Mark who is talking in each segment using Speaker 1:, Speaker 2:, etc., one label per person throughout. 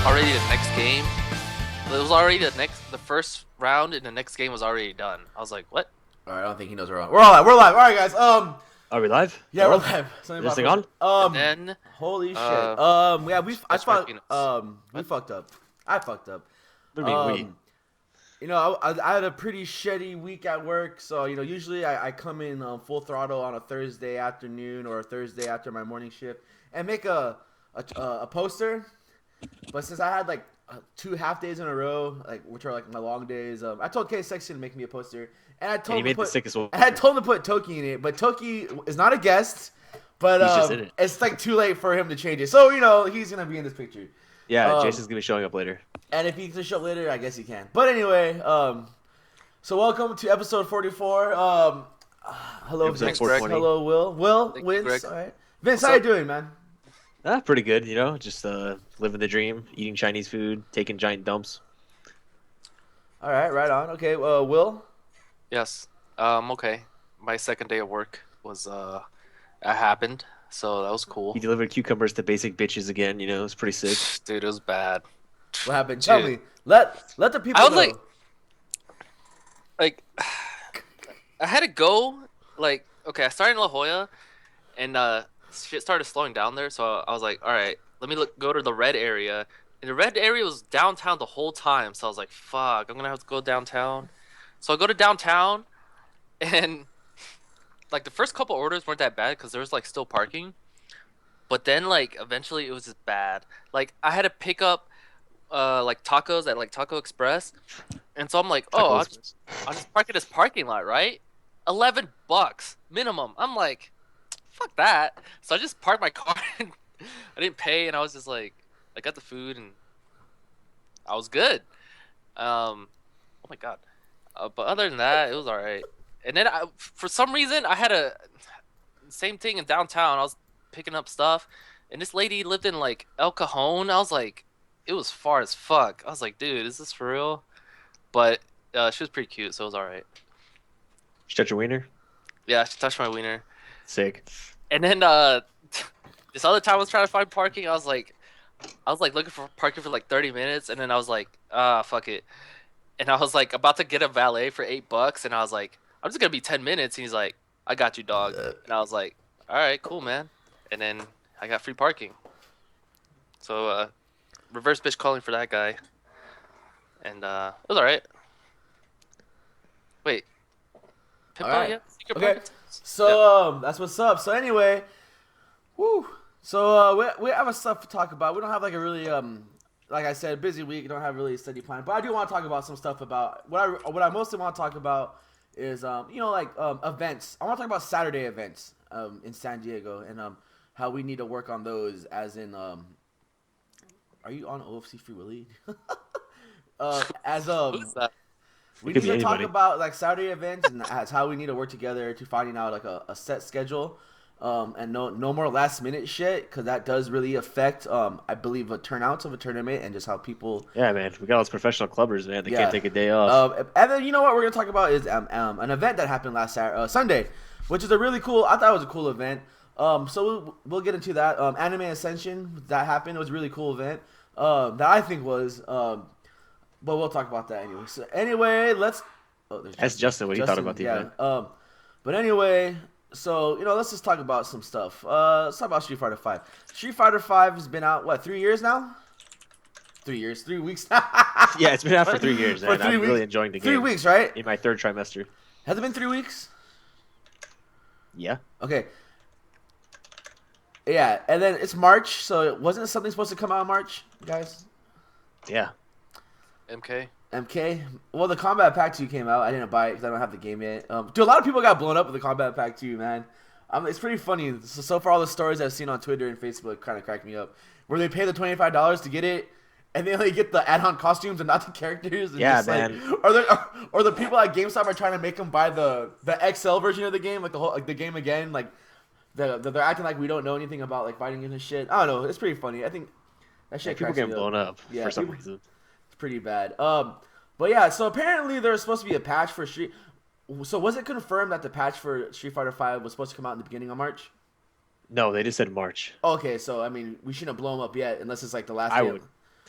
Speaker 1: already the next game. It was already the first round, and the next game was already done. I was like, what?
Speaker 2: All right, I don't think he knows we're on. We're all live. We're live. All right, guys.
Speaker 3: Are we live?
Speaker 2: Yeah, we're live.
Speaker 3: Is this thing on?
Speaker 1: And then,
Speaker 2: holy shit. Yeah, we
Speaker 1: That's my penis.
Speaker 2: we fucked up. I fucked up.
Speaker 3: What do you mean, we?
Speaker 2: You know, I had a pretty shitty week at work, so usually I come in full throttle on a Thursday afternoon or a Thursday after my morning shift and make a poster. But since I had like 2 half days in a row, which are like my long days, I told K Section to make me a poster, and I told him to put, Toki in it. But Toki is not a guest, but
Speaker 3: He's just in it.
Speaker 2: It's like too late for him to change it. So he's gonna be in this picture.
Speaker 3: Yeah, Jason's gonna be showing up later.
Speaker 2: And if he can show up later, I guess he can. But anyway, so welcome to episode 44. Hello, Vince. Hello, Will. Vince. All right, Vince, how you doing, man?
Speaker 3: Pretty good, just living the dream, eating Chinese food, taking giant dumps.
Speaker 2: All right, right on. Okay, Will?
Speaker 1: Yes. Okay. My second day of work was happened, so that was cool.
Speaker 3: He delivered cucumbers to basic bitches again, it was pretty sick.
Speaker 1: Dude, it was bad.
Speaker 2: What happened? Tell me. Let the people know.
Speaker 1: I was like, I had to go. Like, okay, I started in La Jolla, and shit started slowing down there. So I was like, all right, let me go to the red area. And the red area was downtown the whole time. So I was like, fuck, I'm gonna have to go downtown. So I go to downtown, and like the first couple orders weren't that bad because there was like still parking. But then like eventually it was just bad. Like I had to pick up like tacos at like Taco Express, and so I'm like, oh, I'll just park at this parking lot, right? $11 minimum. I'm like, fuck that. So I just parked my car and I didn't pay, and I was just like, I got the food and I was good. Oh my god. But other than that, it was all right. And then for some reason I had a same thing in downtown. I was picking up stuff, and this lady lived in like El Cajon. I was like, it was far as fuck. I was like, dude, is this for real? But she was pretty cute, so it was all right.
Speaker 3: She touched your wiener?
Speaker 1: Yeah, she touched my wiener.
Speaker 3: Sick.
Speaker 1: And then this other time I was trying to find parking. I was like looking for parking for like 30 minutes, and then I was like, fuck it. And I was like about to get a valet for $8, and I was like, I'm just gonna be 10 minutes. And he's like, I got you, dog. And I was like, all right, cool, man. And then I got free parking. So reverse bitch calling for that guy. And it was all right. Wait.
Speaker 2: All right.
Speaker 1: Yeah?
Speaker 2: Okay. So that's what's up. So anyway, woo. So we have a stuff to talk about. We don't have like a really like I said, busy week. Don't have really a steady plan. But I do want to talk about some stuff about what I mostly want to talk about is events. I want to talk about Saturday events in San Diego and how we need to work on those. As in, are you on OFC Free Willy? We need to talk about like Saturday events and as how we need to work together to finding out like a set schedule, and no more last minute shit, because that does really affect I believe the turnouts of a tournament and just how people.
Speaker 3: Yeah, man, we got all those professional clubbers, man. They can't take a day off.
Speaker 2: And then what we're gonna talk about is an event that happened last Sunday, which is a really cool. I thought it was a cool event. So we'll get into that. Anime Ascension that happened. It was a really cool event. That I think was. But we'll talk about that anyway. So anyway, let's.
Speaker 3: Ask Justin what he thought about the event.
Speaker 2: But anyway, so let's just talk about some stuff. Let's talk about Street Fighter V. Street Fighter V has been out 3 years now. 3 years, 3 weeks.
Speaker 3: Yeah, it's been out for 3 years, and I'm really enjoying the game.
Speaker 2: 3 weeks, right?
Speaker 3: In my third trimester.
Speaker 2: Has it been 3 weeks?
Speaker 3: Yeah.
Speaker 2: Okay. Yeah, and then it's March, so wasn't something supposed to come out in March, guys?
Speaker 3: Yeah.
Speaker 2: MK. Well, the Combat Pack 2 came out. I didn't buy it because I don't have the game yet. Dude, a lot of people got blown up with the Combat Pack 2, man. It's pretty funny. So far, all the stories I've seen on Twitter and Facebook kind of cracked me up. Where they pay the $25 to get it, and they only get the add-on costumes and not the characters. And
Speaker 3: yeah,
Speaker 2: just,
Speaker 3: man.
Speaker 2: Or the people at GameStop are trying to make them buy the XL version of the game, like the game again. Like they're acting like we don't know anything about like fighting and shit. I don't know. It's pretty funny. I think that shit.
Speaker 3: People getting blown up for some reason.
Speaker 2: It's pretty bad. But yeah, so apparently there's supposed to be a patch for Street. So was it confirmed that the patch for Street Fighter V was supposed to come out in the beginning of March?
Speaker 3: No, they just said March.
Speaker 2: Okay, so I mean, we shouldn't blow them up yet, unless it's like the last.
Speaker 3: I would.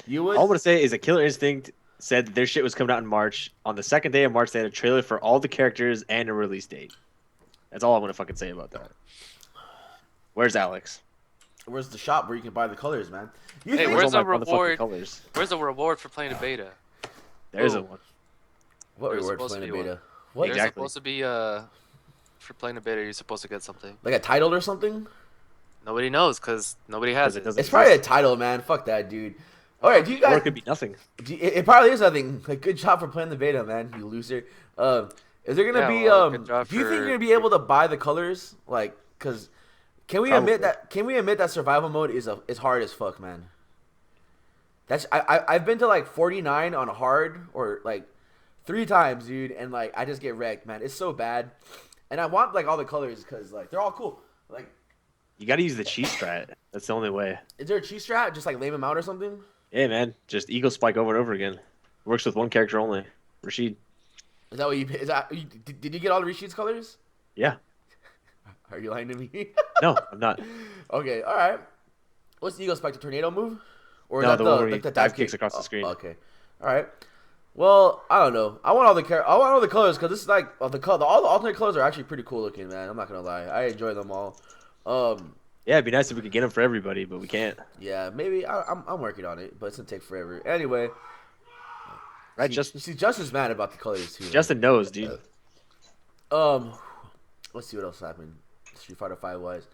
Speaker 2: You would?
Speaker 3: All I'm gonna say is that Killer Instinct said that their shit was coming out in March. On the second day of March, they had a trailer for all the characters and a release date. That's all I'm gonna fucking say about that. Where's Alex?
Speaker 2: Where's the shop where you can buy the colors, man?
Speaker 1: Hey,
Speaker 3: Where's
Speaker 1: where's
Speaker 3: all
Speaker 1: the
Speaker 3: my motherfucking
Speaker 1: reward?
Speaker 3: colors?
Speaker 1: Where's the reward for playing a beta?
Speaker 3: There isn't one.
Speaker 2: What
Speaker 1: There's
Speaker 2: reward for
Speaker 1: supposed to
Speaker 2: playing a
Speaker 1: be
Speaker 2: beta?
Speaker 1: one.
Speaker 2: What?
Speaker 1: There's
Speaker 3: Exactly.
Speaker 1: supposed to be for playing a beta, you're supposed to get something.
Speaker 2: Like a title or something?
Speaker 1: Nobody knows because nobody has
Speaker 3: It
Speaker 1: it.
Speaker 3: doesn't
Speaker 2: It's probably a
Speaker 3: exist.
Speaker 2: title, man. Fuck that, dude. All right, do you
Speaker 3: Or
Speaker 2: guys?
Speaker 3: it could be nothing.
Speaker 2: It probably is nothing. Like, good job for playing the beta, man. You loser. Is there gonna
Speaker 1: Yeah,
Speaker 2: be
Speaker 1: well, good job
Speaker 2: Do you think
Speaker 1: for-
Speaker 2: you're gonna be able to buy the colors? Like, cause can we admit that? Can we admit that survival mode is hard as fuck, man? That's I've been to like 49 on hard or like 3 times, dude, and like I just get wrecked, man. It's so bad, and I want like all the colors because like they're all cool. Like,
Speaker 3: You got to use the cheese strat. That's the only way.
Speaker 2: is there a cheese strat? Just like lay them out or something?
Speaker 3: Yeah, man. Just Eagle Spike over and over again. Works with one character only. Rashid.
Speaker 2: Is that what you? Is that? Did you get all the Rashid's colors?
Speaker 3: Yeah.
Speaker 2: Are you lying to me?
Speaker 3: No, I'm not.
Speaker 2: Okay, all right. What's the Eagle Spike? The tornado move? Or
Speaker 3: No,
Speaker 2: is that
Speaker 3: the one where he
Speaker 2: like the
Speaker 3: dive
Speaker 2: kick?
Speaker 3: kicks across the screen.
Speaker 2: Okay, all right. Well, I don't know. I want all the colors because this is like all the alternate colors are actually pretty cool looking, man. I'm not gonna lie. I enjoy them all.
Speaker 3: Yeah, it'd be nice if we could get them for everybody, but we can't.
Speaker 2: Yeah, maybe I'm working on it, but it's gonna take forever. Anyway,
Speaker 3: Right, Justin?
Speaker 2: Justin's mad about the colors too. Man.
Speaker 3: Justin knows, dude.
Speaker 2: Let's see what else happened. Street Fighter 5 wise.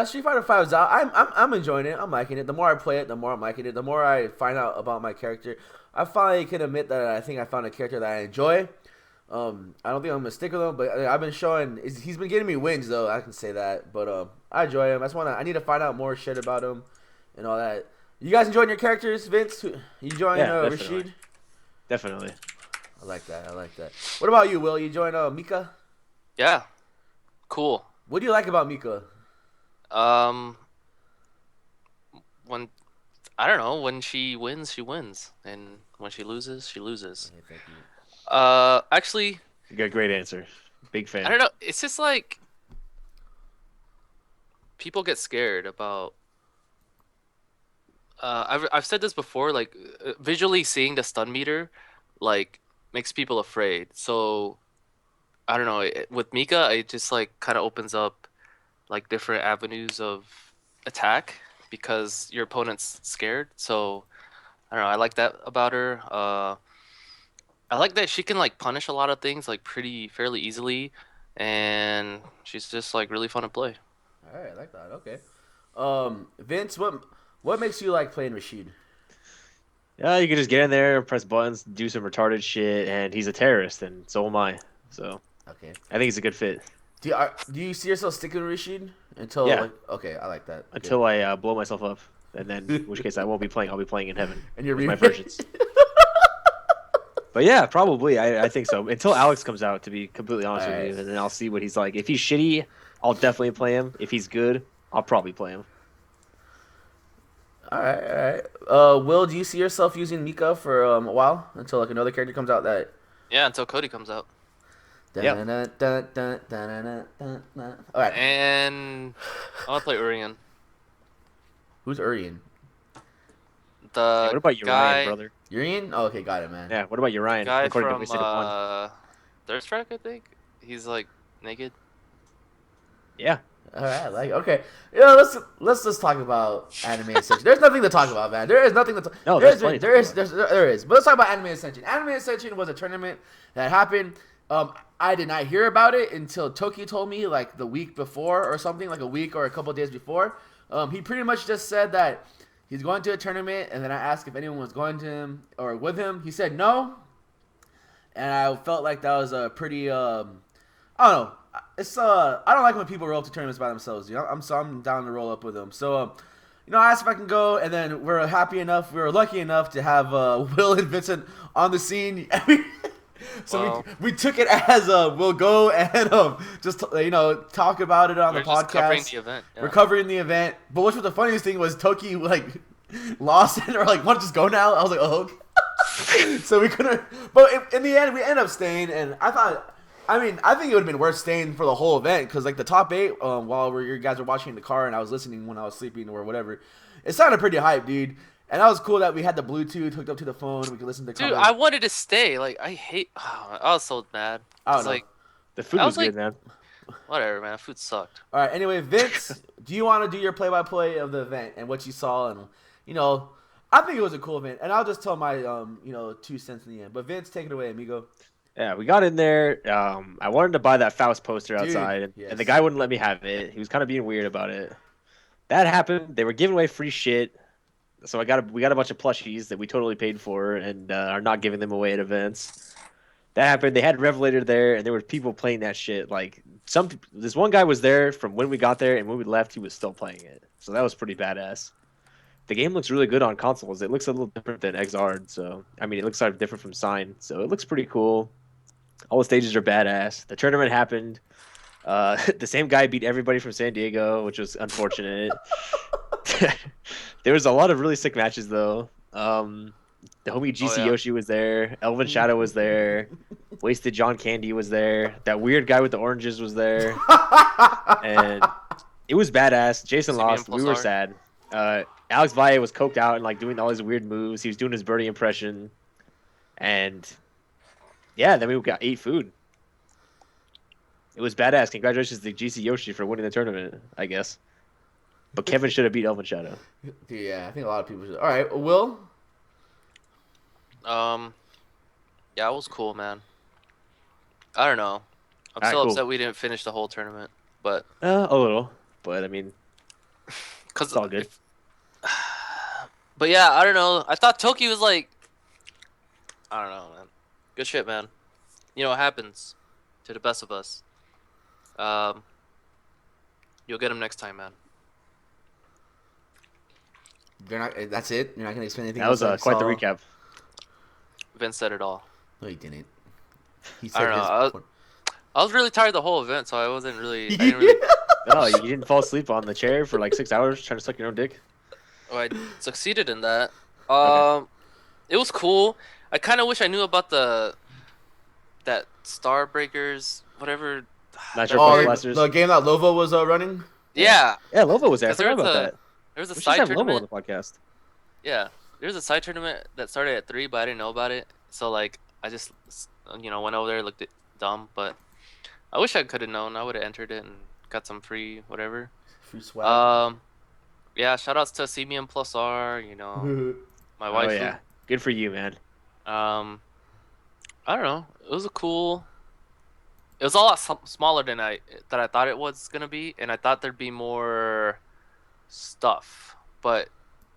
Speaker 2: Street Fighter 5 is out. I'm enjoying it. I'm liking it. The more I play it, the more I'm liking it. The more I find out about my character, I finally can admit that I think I found a character that I enjoy. I don't think I'm gonna stick with him, but I've been showing. He's been getting me wins though. I can say that. But I enjoy him. I need to find out more shit about him and all that. You guys enjoying your characters, Vince? You enjoying
Speaker 3: definitely.
Speaker 2: Rashid?
Speaker 3: Definitely.
Speaker 2: I like that. What about you, Will? You enjoying Mika?
Speaker 1: Yeah. Cool.
Speaker 2: What do you like about Mika?
Speaker 1: When I don't know, when she wins, and when she loses, she loses.
Speaker 2: Okay, thank you.
Speaker 1: Actually,
Speaker 3: You got a great answer. Big fan.
Speaker 1: I don't know. It's just like people get scared about. I've said this before. Like visually seeing the stun meter, like makes people afraid. So I don't know. With Mika, it just like kind of opens up like different avenues of attack because your opponent's scared. So I don't know. I like that about her. I like that she can like punish a lot of things like fairly easily, and she's just like really fun to play.
Speaker 2: All right, I like that. Okay. Vince, what makes you like playing Rashid?
Speaker 3: Yeah, you can just get in there, press buttons, do some retarded shit, and he's a terrorist, and so am I. So
Speaker 2: Okay.
Speaker 3: I think he's a good fit.
Speaker 2: Do you see yourself sticking with Rashid until?
Speaker 3: Yeah.
Speaker 2: Like, okay, I like that. Good.
Speaker 3: Until I blow myself up, and then in which case I won't be playing. I'll be playing in heaven.
Speaker 2: And you're
Speaker 3: with my versions. But yeah, probably. I think so. Until Alex comes out, to be completely honest with you, and then I'll see what he's like. If he's shitty, I'll definitely play him. If he's good, I'll probably play him.
Speaker 2: All right. Will, do you see yourself using Mika for a while until like another character comes out that?
Speaker 1: Yeah, until Cody comes out.
Speaker 3: Yep.
Speaker 2: All right.
Speaker 1: And I want to play Urian.
Speaker 2: Who's Urian?
Speaker 1: The
Speaker 3: What about
Speaker 1: guy,
Speaker 3: Urian, brother?
Speaker 2: Urian? Oh, okay, got it, man.
Speaker 3: Yeah. What about Urian?
Speaker 1: guy
Speaker 3: According to
Speaker 1: from
Speaker 3: Wasted One.
Speaker 1: Third Strike, I think. He's like naked.
Speaker 3: Yeah.
Speaker 2: All right, okay. Let's just talk about Anime Ascension. There's nothing to talk about, man. There is nothing to talk.
Speaker 3: No, there's plenty to
Speaker 2: there
Speaker 3: talk
Speaker 2: is. But let's talk about Anime Ascension. Anime Ascension was a tournament that happened. I did not hear about it until Toki told me like the week before or something, like a week or a couple of days before. He pretty much just said that he's going to a tournament, and then I asked if anyone was going to him or with him. He said no, and I felt like that was a pretty I don't know. It's I don't like when people roll up to tournaments by themselves. You know, I'm down to roll up with them. So, I asked if I can go, and then we were lucky enough to have Will and Vincent on the scene. So
Speaker 1: Wow.
Speaker 2: we took it as we'll go and just talk about it on
Speaker 1: We're
Speaker 2: the
Speaker 1: just
Speaker 2: podcast.
Speaker 1: covering the event. Yeah.
Speaker 2: We're covering the event. But what's the funniest thing was Toki like lost it or like want to just go now. I was like, oh. Okay. So we couldn't. But in the end, we ended up staying, and I think it would have been worth staying for the whole event because like the top 8, while you guys were watching in the car and I was listening when I was sleeping or whatever, it sounded pretty hype, dude. And that was cool that we had the Bluetooth hooked up to the phone. We could listen to.
Speaker 1: Dude, I wanted to stay. Like, I hate. Oh, I was so mad.
Speaker 2: I don't
Speaker 1: It's
Speaker 2: know.
Speaker 1: like,
Speaker 3: The food
Speaker 1: I
Speaker 3: was
Speaker 1: was
Speaker 3: good,
Speaker 1: like-
Speaker 3: man.
Speaker 1: whatever, man. Food sucked.
Speaker 2: All right. Anyway, Vince, do you want to do your play-by-play of the event and what you saw? And I think it was a cool event. And I'll just tell my 2 cents in the end. But Vince, take it away, amigo.
Speaker 3: Yeah, we got in there. I wanted to buy that Faust poster
Speaker 2: Dude,
Speaker 3: outside,
Speaker 2: yes.
Speaker 3: and the guy wouldn't let me have it. He was kind of being weird about it. That happened. They were giving away free shit, so we got a bunch of plushies that we totally paid for and are not giving them away at events. That happened. They had Revelator there, and there were people playing that shit. Like this one guy was there from when we got there, and when we left, he was still playing it. So that was pretty badass. The game looks really good on consoles. It looks a little different than XR, so I mean, it looks like different from Sign, so it looks pretty cool. All the stages are badass. The tournament happened. The same guy beat everybody from San Diego, which was unfortunate. There was a lot of really sick matches, though. The homie GC Yoshi was there. Elvin Shadow was there. Wasted John Candy was there. That weird guy with the oranges was there. And it was badass. Jason lost. We were sad. Alex Valle was coked out and like doing all his weird moves. He was doing his birdie impression. And yeah, then we ate food. It was badass. Congratulations to GC Yoshi for winning the tournament, I guess. But Kevin should have beat Elvin Shadow.
Speaker 2: Dude, yeah, I think a lot of people should. All right, Will?
Speaker 1: Yeah, it was cool, man. I don't know. I'm still upset we didn't finish the whole tournament, but
Speaker 3: a little. But I mean,
Speaker 1: it's
Speaker 3: all good.
Speaker 1: But yeah, I don't know. I thought Toki was like, I don't know, man. Good shit, man. You know, it happens to the best of us. You'll get him next time, man.
Speaker 2: They're not. That's it. You're not gonna explain anything.
Speaker 3: That was quite the recap.
Speaker 1: Vince said it all.
Speaker 2: No, he didn't. He
Speaker 1: I don't know. I was really tired the whole event, so I wasn't really. I didn't really...
Speaker 3: Oh, you didn't fall asleep on the chair for like 6 hours trying to suck your own dick?
Speaker 1: Oh, I succeeded in that.
Speaker 3: Okay.
Speaker 1: It was cool. I kind of wish I knew about that Starbreakers, whatever.
Speaker 2: The game that Lovo was running.
Speaker 1: Yeah.
Speaker 3: Yeah, Lovo was there. I
Speaker 1: 'Cause
Speaker 3: forgot about that.
Speaker 1: There was a
Speaker 3: We should
Speaker 1: side
Speaker 3: have Lovo on
Speaker 1: tournament.
Speaker 3: the podcast.
Speaker 1: Yeah, there was a side tournament that started at 3, but I didn't know about it. So like, I just went over there, looked at dumb, but I wish I could have known. I would have entered it and got some free whatever.
Speaker 2: Free swag.
Speaker 1: Yeah, shout outs to CBM Plus R. My wife.
Speaker 3: Oh yeah, good for you, man.
Speaker 1: I don't know. It was It was a lot smaller than I thought it was gonna be, and I thought there'd be more stuff, but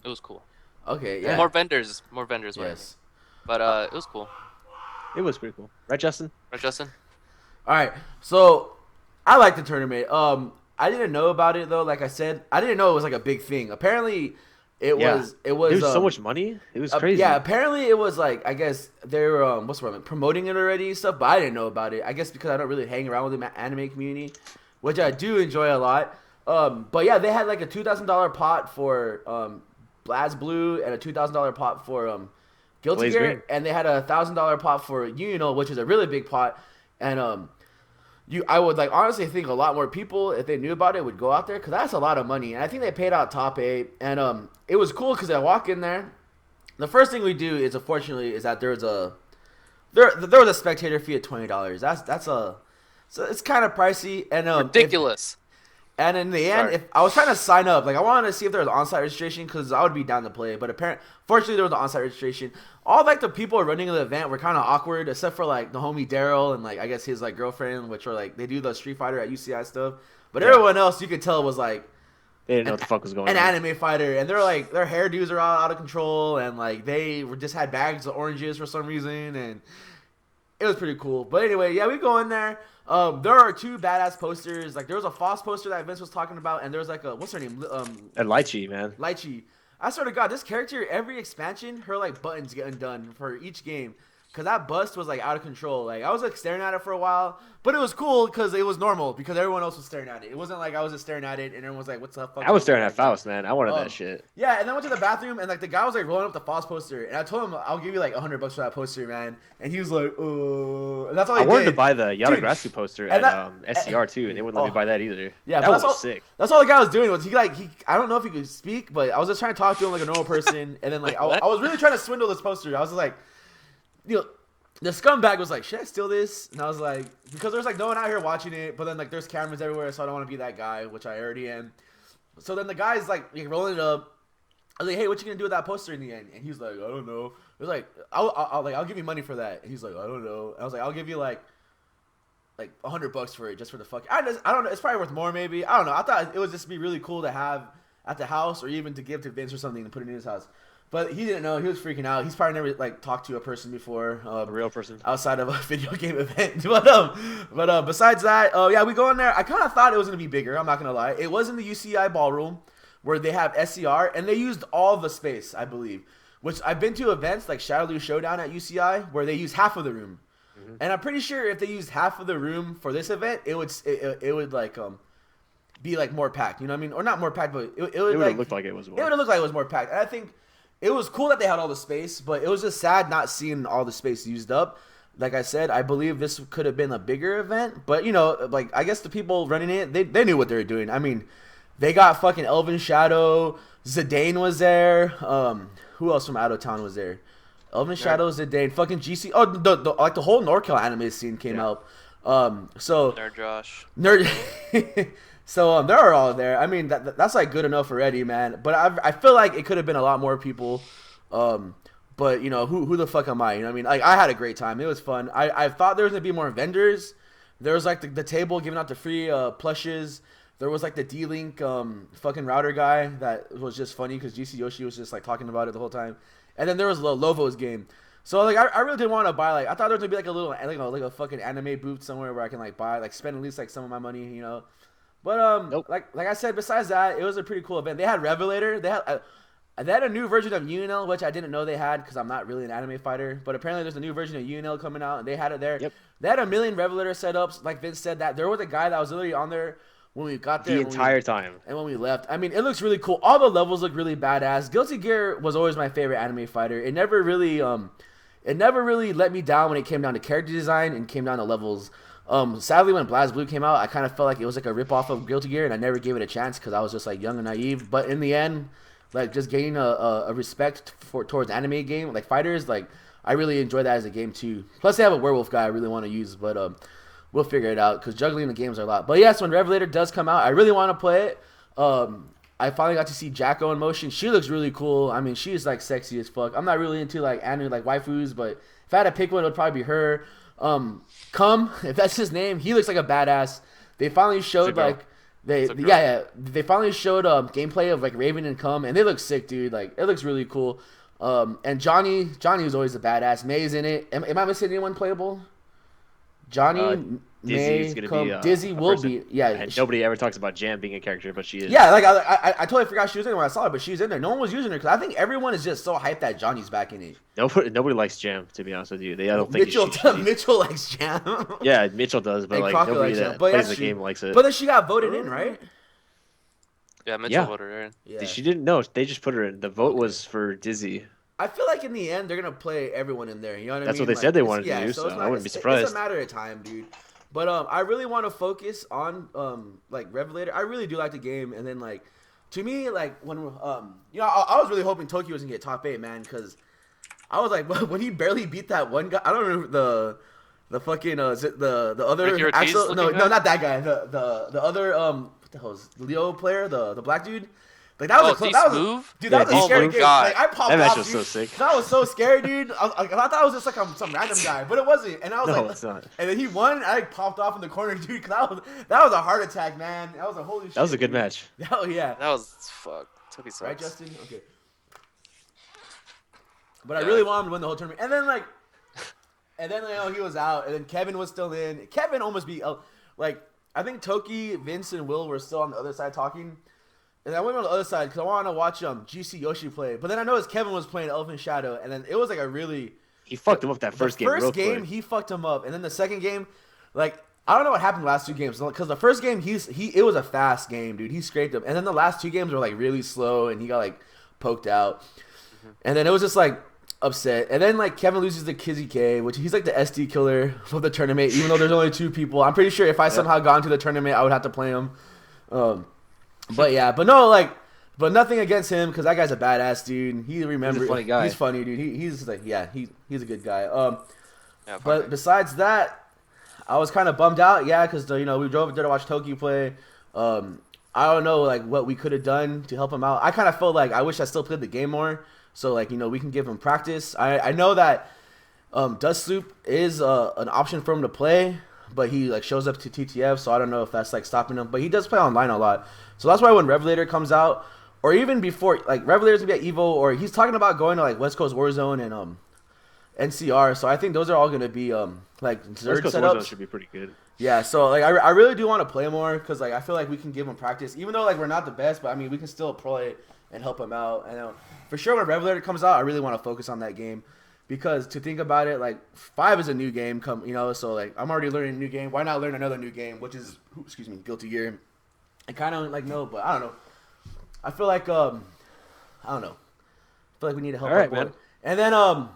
Speaker 1: it was cool.
Speaker 2: Okay, yeah.
Speaker 1: More vendors. Whatever.
Speaker 2: Yes.
Speaker 1: But it was cool.
Speaker 3: It was pretty cool, right, Justin?
Speaker 1: Right, Justin?
Speaker 2: All right, so I like the tournament. I didn't know about it though. Like I said, I didn't know it was like a big thing. Apparently, it was.
Speaker 3: There was so much money. It was crazy.
Speaker 2: Yeah, apparently it was like, I guess they were promoting it already and stuff, but I didn't know about it. I guess because I don't really hang around with the anime community, which I do enjoy a lot. But yeah, they had like a $2,000 pot for BlazBlue and a $2,000 pot for Guilty
Speaker 3: Blaze
Speaker 2: Gear,
Speaker 3: Green.
Speaker 2: and they had a $1,000 pot for which is a really big pot. And I would like honestly think a lot more people, if they knew about it, would go out there because that's a lot of money. And I think they paid out top 8, and it was cool because I walk in there. The first thing we do is, unfortunately, is that there was a spectator fee of $20. So it's kind of pricey and
Speaker 1: Ridiculous.
Speaker 2: And in the end, if I was trying to sign up, like I wanted to see if there was on-site registration because I would be down to play. But fortunately, there was on-site registration. All like the people running the event were kind of awkward, except for like the homie Daryl and like I guess his like girlfriend, which were like they do the Street Fighter at UCI stuff. But everyone else, you could tell, was like
Speaker 3: they didn't know what the fuck was going on.
Speaker 2: An anime fighter, and they're like their hairdos are all out of control, and like they just had bags of oranges for some reason, and it was pretty cool. But anyway, yeah, we go in there. There are 2 badass posters. Like there was a Foss poster that Vince was talking about, and there was like a what's her name?
Speaker 3: And Lychee, man.
Speaker 2: Lychee. I swear to God, this character, every expansion, her like buttons get undone for each game. because that bust was like out of control. Like I was like staring at it for a while, but it was cool because it was normal because everyone else was staring at it. It wasn't like I was just staring at it and everyone was like, "What's the fuck?"
Speaker 3: I was staring at Faust, man. I wanted that shit.
Speaker 2: Yeah, and then I went to the bathroom and like the guy was like rolling up the Faust poster, and I told him I'll give you like $100 for that poster, man. And he was like, "Oh," and that's all he
Speaker 3: I wanted
Speaker 2: did.
Speaker 3: to buy the Yatagrasu poster at SCR too, and they wouldn't let me buy that either.
Speaker 2: Yeah,
Speaker 3: that was sick.
Speaker 2: That's all the guy was doing was he I don't know if he could speak, but I was just trying to talk to him like a normal person, and then like I was really trying to swindle this poster. I was like, you know. The scumbag was like, should I steal this? And I was like, because there's like no one out here watching it, but then like there's cameras everywhere, so I don't want to be that guy, which I already am. So then the guy's like rolling it up. I was like, hey, what you gonna do with that poster in the end? And he's like, I don't know. It was like, I'll give you money for that. And he's like, I don't know. And I was like, I'll give you like $100 for it just for the fuck. I don't know. It's probably worth more maybe. I don't know. I thought it would just be really cool to have at the house or even to give to Vince or something and put it in his house. But he didn't know. He was freaking out. He's probably never like talked to a person before,
Speaker 3: a real person
Speaker 2: outside of a video game event. But besides that, yeah, we go in there. I kind of thought it was gonna be bigger. I'm not gonna lie. It was in the UCI ballroom where they have SCR and they used all the space, I believe. Which I've been to events like Shadowloo Showdown at UCI where they use half of the room, and I'm pretty sure if they used half of the room for this event, it would like be like more packed. You know what I mean? Or not more packed, but it would like
Speaker 3: look like it was more.
Speaker 2: It would have looked like it was more packed. And I think. It was cool that they had all the space, but it was just sad not seeing all the space used up. Like I said, I believe this could have been a bigger event, but you know, like I guess the people running it, they knew what they were doing. I mean, they got fucking Elvin Shadow, Zidane was there. Who else from out of town was there? Elvin Shadow, Zidane, fucking GC. Oh, the whole NorCal anime scene came out. So
Speaker 1: Nerd Josh.
Speaker 2: So they're all there. I mean, that's like good enough already, man. But I feel like it could have been a lot more people. But you know, who the fuck am I? You know what I mean? Like I had a great time. It was fun. I thought there was gonna be more vendors. There was like the table giving out the free plushes. There was like the D-Link fucking router guy that was just funny because GC Yoshi was just like talking about it the whole time. And then there was Lovo's game. So like I really didn't want to buy like I thought there was gonna be like a little like a fucking anime booth somewhere where I can like buy like spend at least like some of my money, you know. But
Speaker 3: nope.
Speaker 2: like I said, besides that, it was a pretty cool event. They had Revelator. They had a new version of UNL, which I didn't know they had because I'm not really an anime fighter. But apparently there's a new version of UNL coming out, and they had it there.
Speaker 3: Yep.
Speaker 2: They had a million Revelator setups. Like Vince said, that there was a guy that was literally on there when we got there.
Speaker 3: The entire time.
Speaker 2: And when we left. I mean, it looks really cool. All the levels look really badass. Guilty Gear was always my favorite anime fighter. It never really let me down when it came down to character design and came down to levels. Sadly, when BlazBlue came out, I kind of felt like it was like a ripoff of Guilty Gear, and I never gave it a chance because I was just like young and naive. But in the end, like just gaining a respect towards anime game like fighters, like I really enjoy that as a game too. Plus, they have a werewolf guy I really want to use, but we'll figure it out because juggling the games are a lot. But yes, when Revelator does come out, I really want to play it. I finally got to see Jacko in motion. She looks really cool. I mean, she's like sexy as fuck. I'm not really into like anime like waifus, but if I had to pick one, it would probably be her. If that's his name, he looks like a badass. They finally showed like they finally showed gameplay of like Raven and Cum, and they look sick, dude. Like it looks really cool. And Johnny was always a badass. May's in it. Am I missing anyone playable? Johnny, May, Dizzy will be. Yeah,
Speaker 3: and nobody ever talks about Jam being a character, but she is.
Speaker 2: Yeah, like I totally forgot she was in it when I saw it, but she's in there. No one was using her because I think everyone is just so hyped that Johnny's back in it.
Speaker 3: Nobody likes Jam, to be honest with you. I don't think
Speaker 2: Mitchell likes Jam.
Speaker 3: Yeah, Mitchell does, but like nobody that plays the game likes it.
Speaker 2: But then she got voted in, right?
Speaker 1: Yeah, Mitchell voted her in.
Speaker 3: Yeah. She didn't know. They just put her in. The vote was for Dizzy.
Speaker 2: I feel like in the end they're gonna play everyone in there. You know what I mean?
Speaker 3: That's what they said they wanted to do. So I wouldn't be surprised.
Speaker 2: It's a matter of time, dude. But I really want to focus on like Revelator. I really do like the game, and then like to me like when I was really hoping Toki was gonna get top 8, man, because I was like when he barely beat that one guy. I don't know the fucking is it the other Axel? No, not that guy. The other what the hell is Leo player, the black dude. Like that was a move, dude. That was a scary game. Like I popped
Speaker 3: that
Speaker 2: off,
Speaker 3: was so sick.
Speaker 2: That was so scary, dude. I thought it was just like some random guy, but it wasn't. And I was like,
Speaker 3: it's not.
Speaker 2: And then he won. And I popped off in the corner, dude. Cause that was a heart attack, man. That was a holy shit.
Speaker 3: That was a good match.
Speaker 2: Oh yeah.
Speaker 1: That was fuck. Toki sucks.
Speaker 2: Right, Justin? Okay. But I really wanted him to win the whole tournament, and then he was out, and then Kevin was still in. Kevin almost beat like I think Toki, Vince, and Will were still on the other side talking. And I went on the other side because I wanted to watch GC Yoshi play. But then I noticed Kevin was playing Elfin Shadow. And then it was like a really,
Speaker 3: He fucked him up that first game.
Speaker 2: First game, he fucked him up, and then the second game, like I don't know what happened the last two games because the first game it was a fast game, dude. He scraped him, and then the last two games were like really slow, and he got like poked out, and then it was just like upset, and then like Kevin loses to Kizzy K, which he's like the SD killer of the tournament, even though there's only two people. I'm pretty sure if I somehow got into the tournament, I would have to play him. But yeah, but no, like. But nothing against him because that guy's a badass dude. He's a funny guy. He's funny, dude. He's like, yeah, he's a good guy. But besides that, I was kind of bummed out, yeah, because we drove there to watch Toki play. I don't know like what we could have done to help him out. I kind of felt like I wish I still played the game more, so like we can give him practice. I know that Dust Loop is an option for him to play, but he like shows up to TTF, so I don't know if that's like stopping him. But he does play online a lot, so that's why when Revelator comes out. Or even before, like Revelator's gonna be at Evo, or he's talking about going to like West Coast Warzone and NCR. So I think those are all gonna be like Zerg setups.
Speaker 3: Warzone should be pretty good.
Speaker 2: Yeah, so like I really do want to play more because like I feel like we can give him practice, even though like we're not the best, but I mean we can still play and help him out. And for sure when Revelator comes out, I really want to focus on that game because to think about it, like 5 is a new game, so like I'm already learning a new game. Why not learn another new game, which is Guilty Gear? I kind of like know, but I don't know. I feel like I don't know. I feel like we need to help.
Speaker 3: All right, man.
Speaker 2: And then I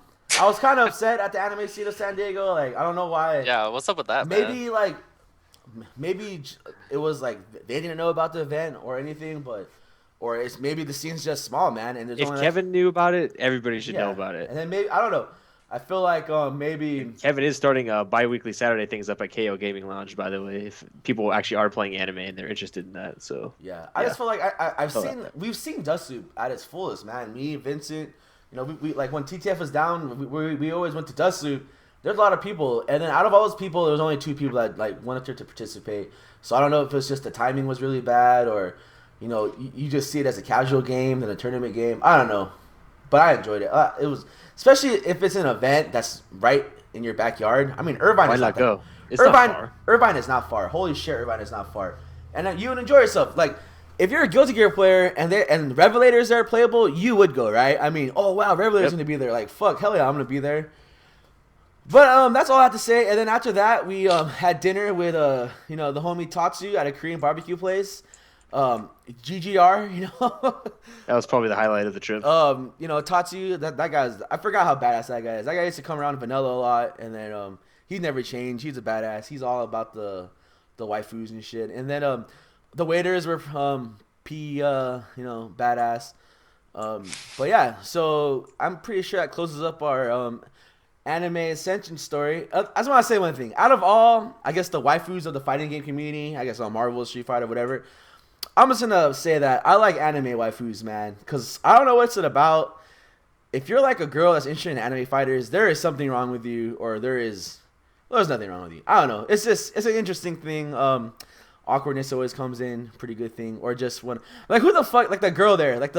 Speaker 2: was kind of upset at the anime scene of San Diego. Like I don't know why.
Speaker 1: Yeah, what's up with that?
Speaker 2: Maybe man? Maybe it was like they didn't know about the event or anything, or it's maybe the scene's just small, man. And
Speaker 3: if Kevin knew about it, everybody should know about it.
Speaker 2: And then maybe I don't know. I feel like maybe
Speaker 3: Kevin is starting bi-weekly Saturday things up at KO Gaming Lounge. By the way, if people actually are playing anime and they're interested in that, so
Speaker 2: I just feel like we've seen Dust Soup at its fullest, man. Me, Vincent, we like when TTF was down, we always went to Dust Soup. There's a lot of people, and then out of all those people, there was only 2 people that like wanted to participate. So I don't know if it's just the timing was really bad, or you just see it as a casual game than a tournament game. I don't know, but I enjoyed it. It was. Especially if it's an event that's right in your backyard. I mean, Irvine is not
Speaker 3: go. It's
Speaker 2: Irvine,
Speaker 3: not far.
Speaker 2: Irvine is not far. Holy shit, Irvine is not far. And you would enjoy yourself. Like, if you're a Guilty Gear player and Revelator's there playable, you would go, right? I mean, oh, wow, Revelator's going to be there. Like, fuck, hell yeah, I'm going to be there. But that's all I have to say. And then after that, we had dinner with, the homie Tatsu at a Korean barbecue place. GGR,
Speaker 3: that was probably the highlight of the trip.
Speaker 2: Tatsu, that guy's, I forgot how badass that guy is. That guy used to come around Vanilla a lot, and then he's never changed. He's a badass. He's all about the waifus and shit. And then the waiters were badass. But yeah, so I'm pretty sure that closes up our anime ascension story. I just want to say one thing. Out of all, I guess the waifus of the fighting game community, I guess on Marvel, Street Fighter, whatever. I'm just gonna say that I like anime waifus, man, because I don't know what's it about. If you're like a girl that's interested in anime fighters, there is something wrong with you, or there's nothing wrong with you. I don't know. It's an interesting thing. Awkwardness always comes in, pretty good thing, or just one like who the fuck like the girl there, like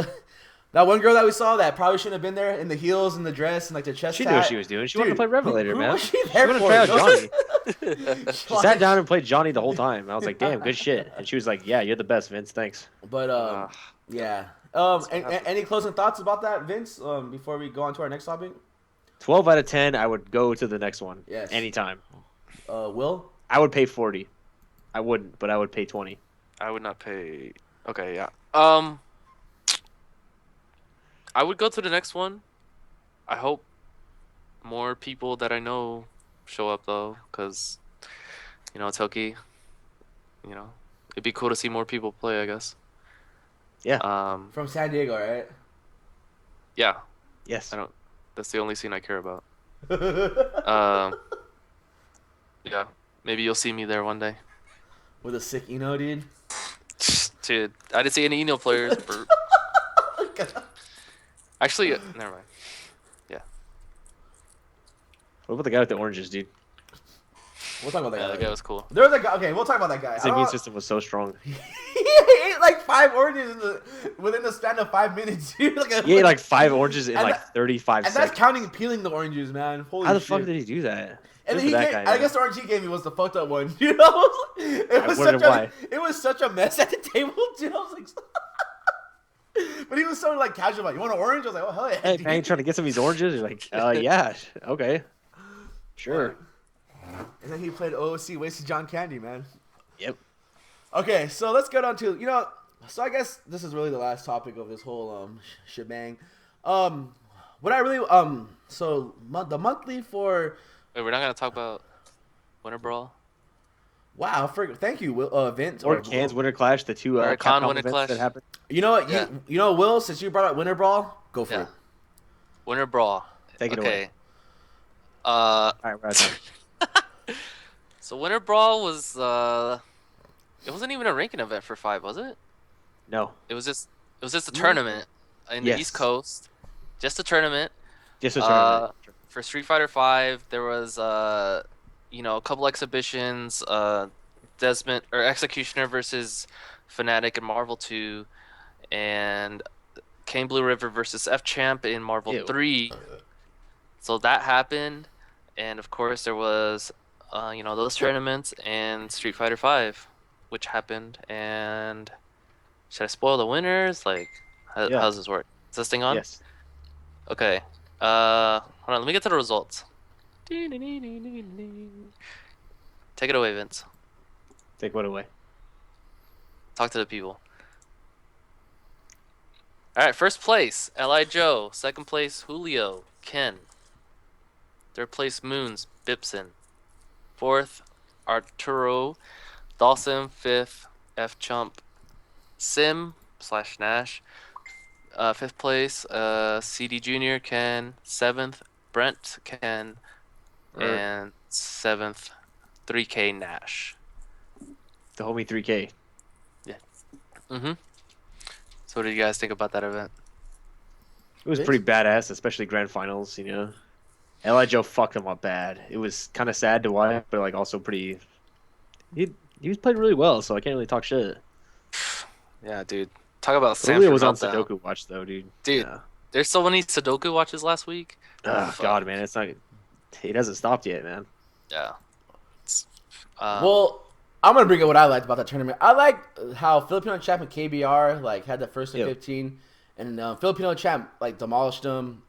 Speaker 2: that one girl that we saw that probably shouldn't have been there in the heels and the dress and like the chest.
Speaker 3: She knew what she was doing. She wanted to play Revelator, man.
Speaker 2: Was she there
Speaker 3: wanted to try out Johnny. She sat down and played Johnny the whole time. I was like, damn, good shit. And she was like, yeah, you're the best, Vince. Thanks.
Speaker 2: But yeah. Any closing thoughts about that, Vince? Before we go on to our next topic.
Speaker 3: 12 out of 10. I would go to the next one.
Speaker 2: Yes.
Speaker 3: Anytime.
Speaker 2: Will?
Speaker 3: I would pay 40. I wouldn't, but I would pay 20.
Speaker 1: I would not pay. Okay, yeah. I would go to the next one. I hope more people that I know show up though, because Toki. It'd be cool to see more people play, I guess.
Speaker 3: Yeah.
Speaker 2: From San Diego, right?
Speaker 1: Yeah.
Speaker 3: Yes.
Speaker 1: That's the only scene I care about. Yeah. Maybe you'll see me there one day.
Speaker 2: With a sick Eno, dude.
Speaker 1: Dude, I didn't see any Eno players. Actually, never mind. Yeah.
Speaker 3: What about the guy with the oranges, dude?
Speaker 2: We'll talk about that guy.
Speaker 1: Yeah, that guy was cool.
Speaker 2: There was a guy. Okay, we'll talk about that guy.
Speaker 3: His immune system was so strong.
Speaker 2: He ate like 5 oranges within the span of 5 minutes, dude.
Speaker 3: He ate like 5 oranges in like 35 seconds.
Speaker 2: And that's counting peeling the oranges, man. Holy
Speaker 3: How the
Speaker 2: shit.
Speaker 3: fuck did he do that?
Speaker 2: And
Speaker 3: then
Speaker 2: I guess the orange he gave me was the fucked up one. You know, it was such a mess at the table, dude. I was like, But he was so like casual, like, you want an orange? I was like, oh hell yeah.
Speaker 3: Hey
Speaker 2: dude.
Speaker 3: man, you trying to get some of these oranges? You're like, yeah, okay, sure.
Speaker 2: And then he played OOC, wasted John Candy, man.
Speaker 3: Yep.
Speaker 2: Okay, so let's get on to So I guess this is really the last topic of this whole shebang. What I really the monthly for.
Speaker 1: Wait, we're not gonna talk about Winter Brawl.
Speaker 2: Wow, thank you, Will, Vince.
Speaker 3: Or Cannes Winter Clash, the two
Speaker 1: Or
Speaker 3: Capcom
Speaker 1: Winter
Speaker 3: events
Speaker 1: Clash.
Speaker 3: that happened.
Speaker 2: You know what?
Speaker 1: Yeah.
Speaker 2: You know, Will, since you brought up Winter Brawl, go for it.
Speaker 1: Winter Brawl.
Speaker 3: Take it
Speaker 1: okay.
Speaker 3: away.
Speaker 1: Uh,
Speaker 3: All right, right.
Speaker 1: so Winter Brawl was it wasn't even a ranking event for 5, was it?
Speaker 3: No,
Speaker 1: It was just a tournament in the
Speaker 3: Yes.
Speaker 1: East Coast. Just a tournament.
Speaker 3: just a tournament.
Speaker 1: For Street Fighter 5, there was a couple exhibitions, Desmond or Executioner versus Fnatic in Marvel 2, and Kane Blue River versus F Champ in Marvel
Speaker 3: Ew.
Speaker 1: 3. So that happened, and of course there was those tournaments and Street Fighter 5, which happened. And should I spoil the winners? Like, how does this work? Is this thing on?
Speaker 3: Yes.
Speaker 1: Okay. Hold on. Let me get to the results. Take it away, Vince.
Speaker 3: Take what away?
Speaker 1: Talk to the people. All right. First place, Li Joe. Second place, Julio, Ken. Third place, Moons, Bipson. Fourth, Arturo, Dawson. Fifth, F Chump, Sim/Nash. Fifth place, CD Junior, Ken. Seventh, Brent, Ken. And seventh, 3K Nash.
Speaker 3: The homie 3K.
Speaker 1: Mm-hmm. So what did you guys think about that event?
Speaker 3: It was pretty badass, especially grand finals. Li Joe fucked him up bad. It was kind of sad to watch, but like also pretty. He was playing really well, so I can't really talk shit.
Speaker 1: Yeah, dude. Talk about
Speaker 3: Julio
Speaker 1: Sanford
Speaker 3: was on
Speaker 1: meltdown.
Speaker 3: Sudoku watch though, dude.
Speaker 1: Dude,
Speaker 3: Yeah.
Speaker 1: there's so many Sudoku watches last week.
Speaker 3: Oh God, man, it's not. It hasn't stopped yet, man.
Speaker 1: Yeah.
Speaker 2: Well, I'm gonna bring up what I liked about that tournament. I like how Filipino champ and KBR like had the first to 15, and Filipino champ like demolished them.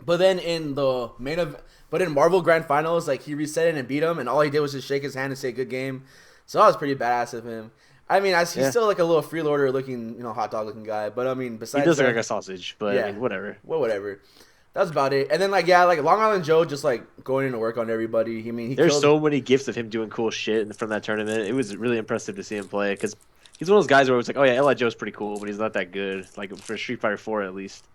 Speaker 2: But then in the in Marvel Grand Finals, like he reset it and beat him, and all he did was just shake his hand and say "good game." So that was pretty badass of him. I mean, he's still like a little freeloader looking, hot dog looking guy. But I mean, besides
Speaker 3: He does look like a sausage, but I mean, whatever.
Speaker 2: Well, whatever. That's about it. And then like Long Island Joe just like going into work on everybody. I mean,
Speaker 3: There's so many gifts of him doing cool shit from that tournament. It was really impressive to see him play because he's one of those guys where it was like, oh yeah, Li Joe's pretty cool, but he's not that good. Like for Street Fighter 4 at least.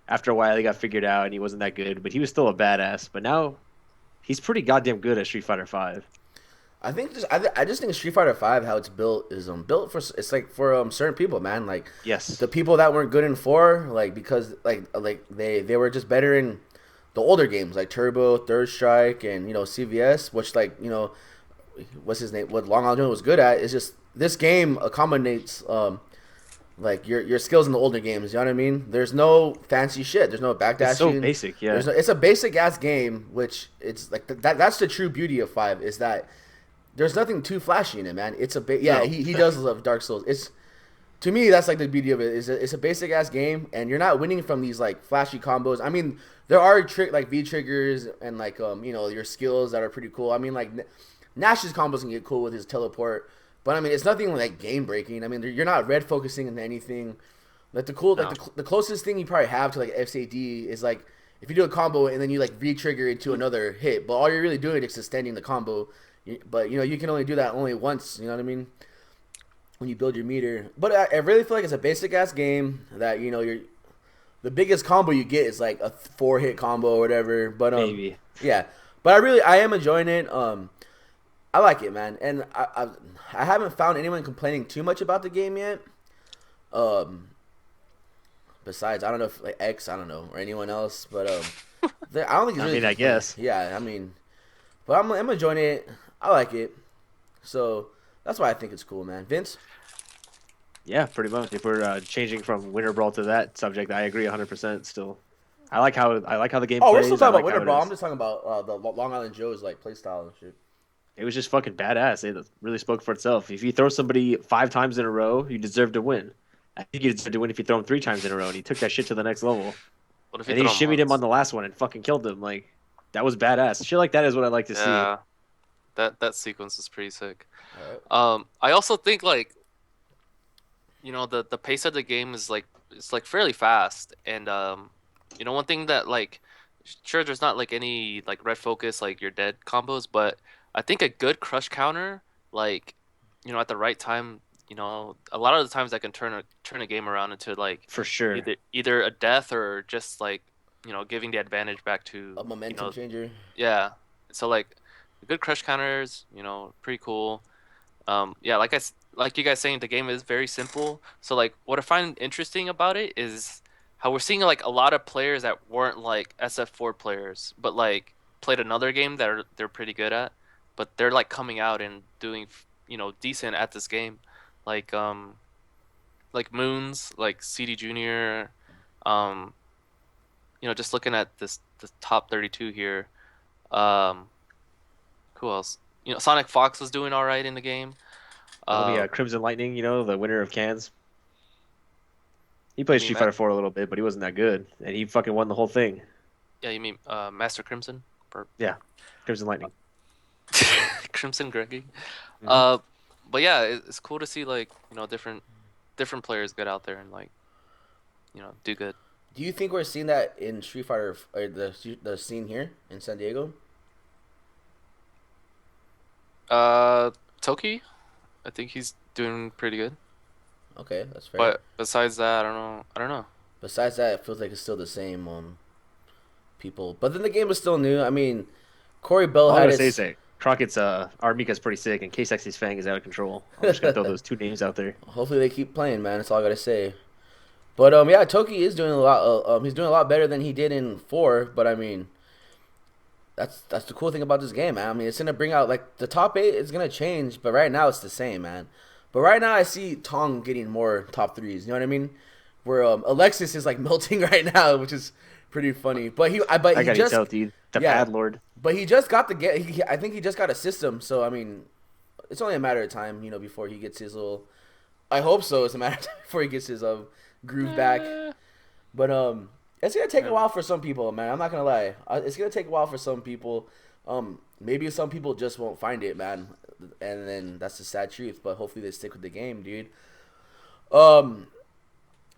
Speaker 3: After a while, he got figured out and he wasn't that good, but he was still a badass. But now, he's pretty goddamn good at Street Fighter 5.
Speaker 2: I just think Street Fighter 5 how it's built is built for certain people, man. Like
Speaker 3: Yes.
Speaker 2: the people that weren't good in 4, like because like they were just better in the older games like Turbo, Third Strike, and CVS, which what's his name? What Long Island was good at is just this game accommodates like your skills in the older games. You know what I mean? There's no fancy shit. There's no backdashing.
Speaker 3: It's so basic, yeah.
Speaker 2: It's a basic ass game, which it's like that's the true beauty of 5 is that there's nothing too flashy in it, man. It's he does love Dark Souls. It's to me that's like the beauty of it is it's a basic ass game, and you're not winning from these like flashy combos. I mean, there are like V triggers and like your skills that are pretty cool. I mean, like Nash's combos can get cool with his teleport, but I mean it's nothing like game breaking. I mean you're not red focusing into anything. Like the closest thing you probably have to like FCD is like if you do a combo and then you like V trigger into another hit, but all you're really doing is extending the combo. But you can only do that only once. You know what I mean? When you build your meter. But I really feel like it's a basic ass game that the biggest combo you get is like a 4-hit combo or whatever. But
Speaker 3: Maybe.
Speaker 2: Yeah. But I am enjoying it. I like it, man. And I haven't found anyone complaining too much about the game yet. Besides, I don't know if like X, I don't know, or anyone else. But I don't think it's really.
Speaker 3: I guess.
Speaker 2: Yeah, I mean, but I'm enjoying it. I like it. So that's why I think it's cool, man. Vince?
Speaker 3: Yeah, pretty much. If we're changing from Winter Brawl to that subject, I agree 100% still. I like how the game plays.
Speaker 2: We're still talking about
Speaker 3: how
Speaker 2: Winter
Speaker 3: it
Speaker 2: Brawl.
Speaker 3: is.
Speaker 2: I'm just talking about the Long Island Joe's like play style and shit.
Speaker 3: It was just fucking badass. It really spoke for itself. If you throw somebody 5 times in a row, you deserve to win. I think he deserved to win if you throw him 3 times in a row, and he took that shit to the next level.
Speaker 1: What if
Speaker 3: And he
Speaker 1: throw
Speaker 3: shimmied him
Speaker 1: once?
Speaker 3: on the last one and fucking killed him. Like, that was badass. Shit like that is what I like to see.
Speaker 1: Yeah, that sequence is pretty sick.
Speaker 2: Alright.
Speaker 1: I also think like the pace of the game is like it's like fairly fast, and one thing that like sure there's not like any like red focus like your dead combos, but I think a good crush counter like at the right time, a lot of the times that can turn a game around into like
Speaker 3: For sure.
Speaker 1: either a death or just like giving the advantage back to
Speaker 2: A momentum changer.
Speaker 1: yeah. So like good crush counters, pretty cool. Yeah, like you guys saying, the game is very simple. So like what I find interesting about it is how we're seeing like a lot of players that weren't like SF4 players, but like played another game that they're pretty good at, but they're like coming out and doing decent at this game, like like Moons, like CD Junior, just looking at the top 32 here. Um, who else? Sonic Fox was doing all right in the game.
Speaker 3: Crimson Lightning, the winner of Cans. He played
Speaker 1: mean
Speaker 3: Street Fighter 4 a little bit, but he wasn't that good, and he fucking won the whole thing.
Speaker 1: Yeah, you mean Master Crimson?
Speaker 3: Yeah, Crimson Lightning.
Speaker 1: Crimson Greggy.
Speaker 3: Mhm.
Speaker 1: But yeah, it's cool to see like different players get out there and like do good.
Speaker 2: Do you think we're seeing that in Street Fighter, or the scene here in San Diego?
Speaker 1: Toki, I think he's doing pretty good.
Speaker 2: Okay, that's fair.
Speaker 1: But besides that, I don't know.
Speaker 2: Besides that, it feels like it's still the same people. But then the game is still new. I mean, Corey Bell
Speaker 3: All I'm
Speaker 2: had
Speaker 3: gonna
Speaker 2: his.
Speaker 3: say is that Crockett's Armika's pretty sick, and K-Sexy's Fang is out of control. I'm just gonna throw those 2 names out there.
Speaker 2: Hopefully they keep playing, man. That's all I gotta say. But yeah, Toki is doing a lot. He's doing a lot better than he did in 4. But I mean, that's the cool thing about this game, man. I mean, it's gonna bring out like the top 8 is gonna change, but right now it's the same, man. But right now I see Tong getting more top 3s. You know what I mean? Where Alexis is like melting right now, which is pretty funny. But
Speaker 3: I
Speaker 2: he
Speaker 3: gotta
Speaker 2: just
Speaker 3: tell, dude, the
Speaker 2: yeah.
Speaker 3: Pad Lord.
Speaker 2: But he just got I think he just got a system. So I mean, it's only a matter of time, before he gets his little. I hope so. It's a matter of time before he gets his groove back. But it's gonna take a while for some people, man. I'm not gonna lie. It's gonna take a while for some people. Maybe some people just won't find it, man. And then that's the sad truth. But hopefully they stick with the game, dude.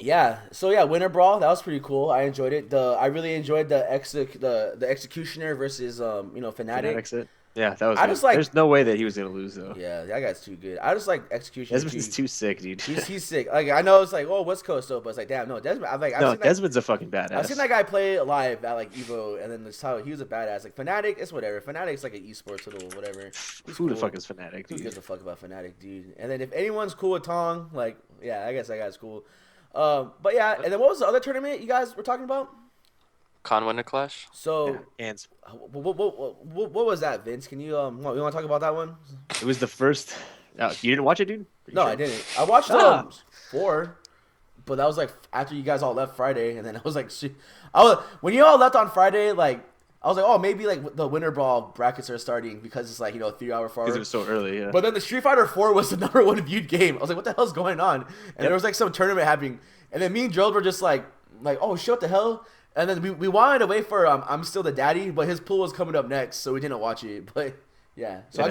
Speaker 2: Yeah. So yeah, Winter Brawl, that was pretty cool. I enjoyed it. I really enjoyed the Executioner versus Fnatic.
Speaker 3: Fanatics it. Yeah, that was.
Speaker 2: I
Speaker 3: good.
Speaker 2: just like.
Speaker 3: There's no way that he was gonna lose though.
Speaker 2: Yeah, that guy's too good. I just like Executioner.
Speaker 3: Desmond's too sick, dude.
Speaker 2: He's sick. Like I know it's like, oh, West Coast though, but it's like, damn, no, Desmond.
Speaker 3: Desmond's a fucking badass.
Speaker 2: I've seen that guy play live at like Evo, and then this how he was a badass. Like Fnatic, it's whatever. Fnatic's like an esports little whatever.
Speaker 3: Who the fuck is Fnatic,
Speaker 2: Who
Speaker 3: dude?
Speaker 2: gives a fuck about Fnatic, dude? And then if anyone's cool with Tong, like, yeah, I guess that guy's cool. But yeah, and then what was the other tournament you guys were talking about?
Speaker 1: Con Winter Clash.
Speaker 2: So,
Speaker 3: And
Speaker 2: what was that, Vince? Can you you want to talk about that one?
Speaker 3: it was the first. You didn't watch it, dude?
Speaker 2: No,
Speaker 3: Sure?
Speaker 2: I didn't. I watched
Speaker 3: Ah.
Speaker 2: 4, but that was like after you guys all left Friday, and then I was like, when you all left on Friday, like I was like, oh, maybe like the Winter Brawl brackets are starting because it's like 3-hour forward.
Speaker 3: Because it was so early, yeah.
Speaker 2: But then the Street Fighter 4 was the #1 viewed game. I was like, what the hell's going on? And there was like some tournament happening, and then me and Gerald were just like, oh shit, what the hell? And then we wanted to wait for I'm Still the Daddy, but his pool was coming up next, so we didn't watch it. But yeah, so I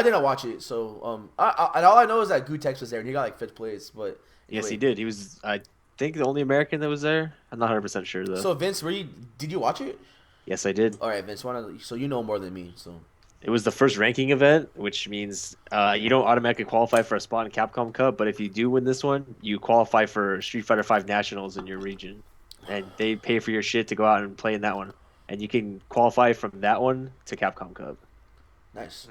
Speaker 2: didn't watch it. So and all I know is that Gutex was there and he got like 5th place. But
Speaker 3: Yes,
Speaker 2: anyway.
Speaker 3: he did. He was, I think, the only American that was there. I'm not 100% sure though.
Speaker 2: So Vince, did you watch it?
Speaker 3: Yes, I did.
Speaker 2: All right, Vince, so you know more than me. So
Speaker 3: It was the first ranking event, which means you don't automatically qualify for a spot in Capcom Cup, but if you do win this one, you qualify for Street Fighter 5 Nationals in your region. And they pay for your shit to go out and play in that one. And you can qualify from that one to Capcom Cup.
Speaker 2: nice.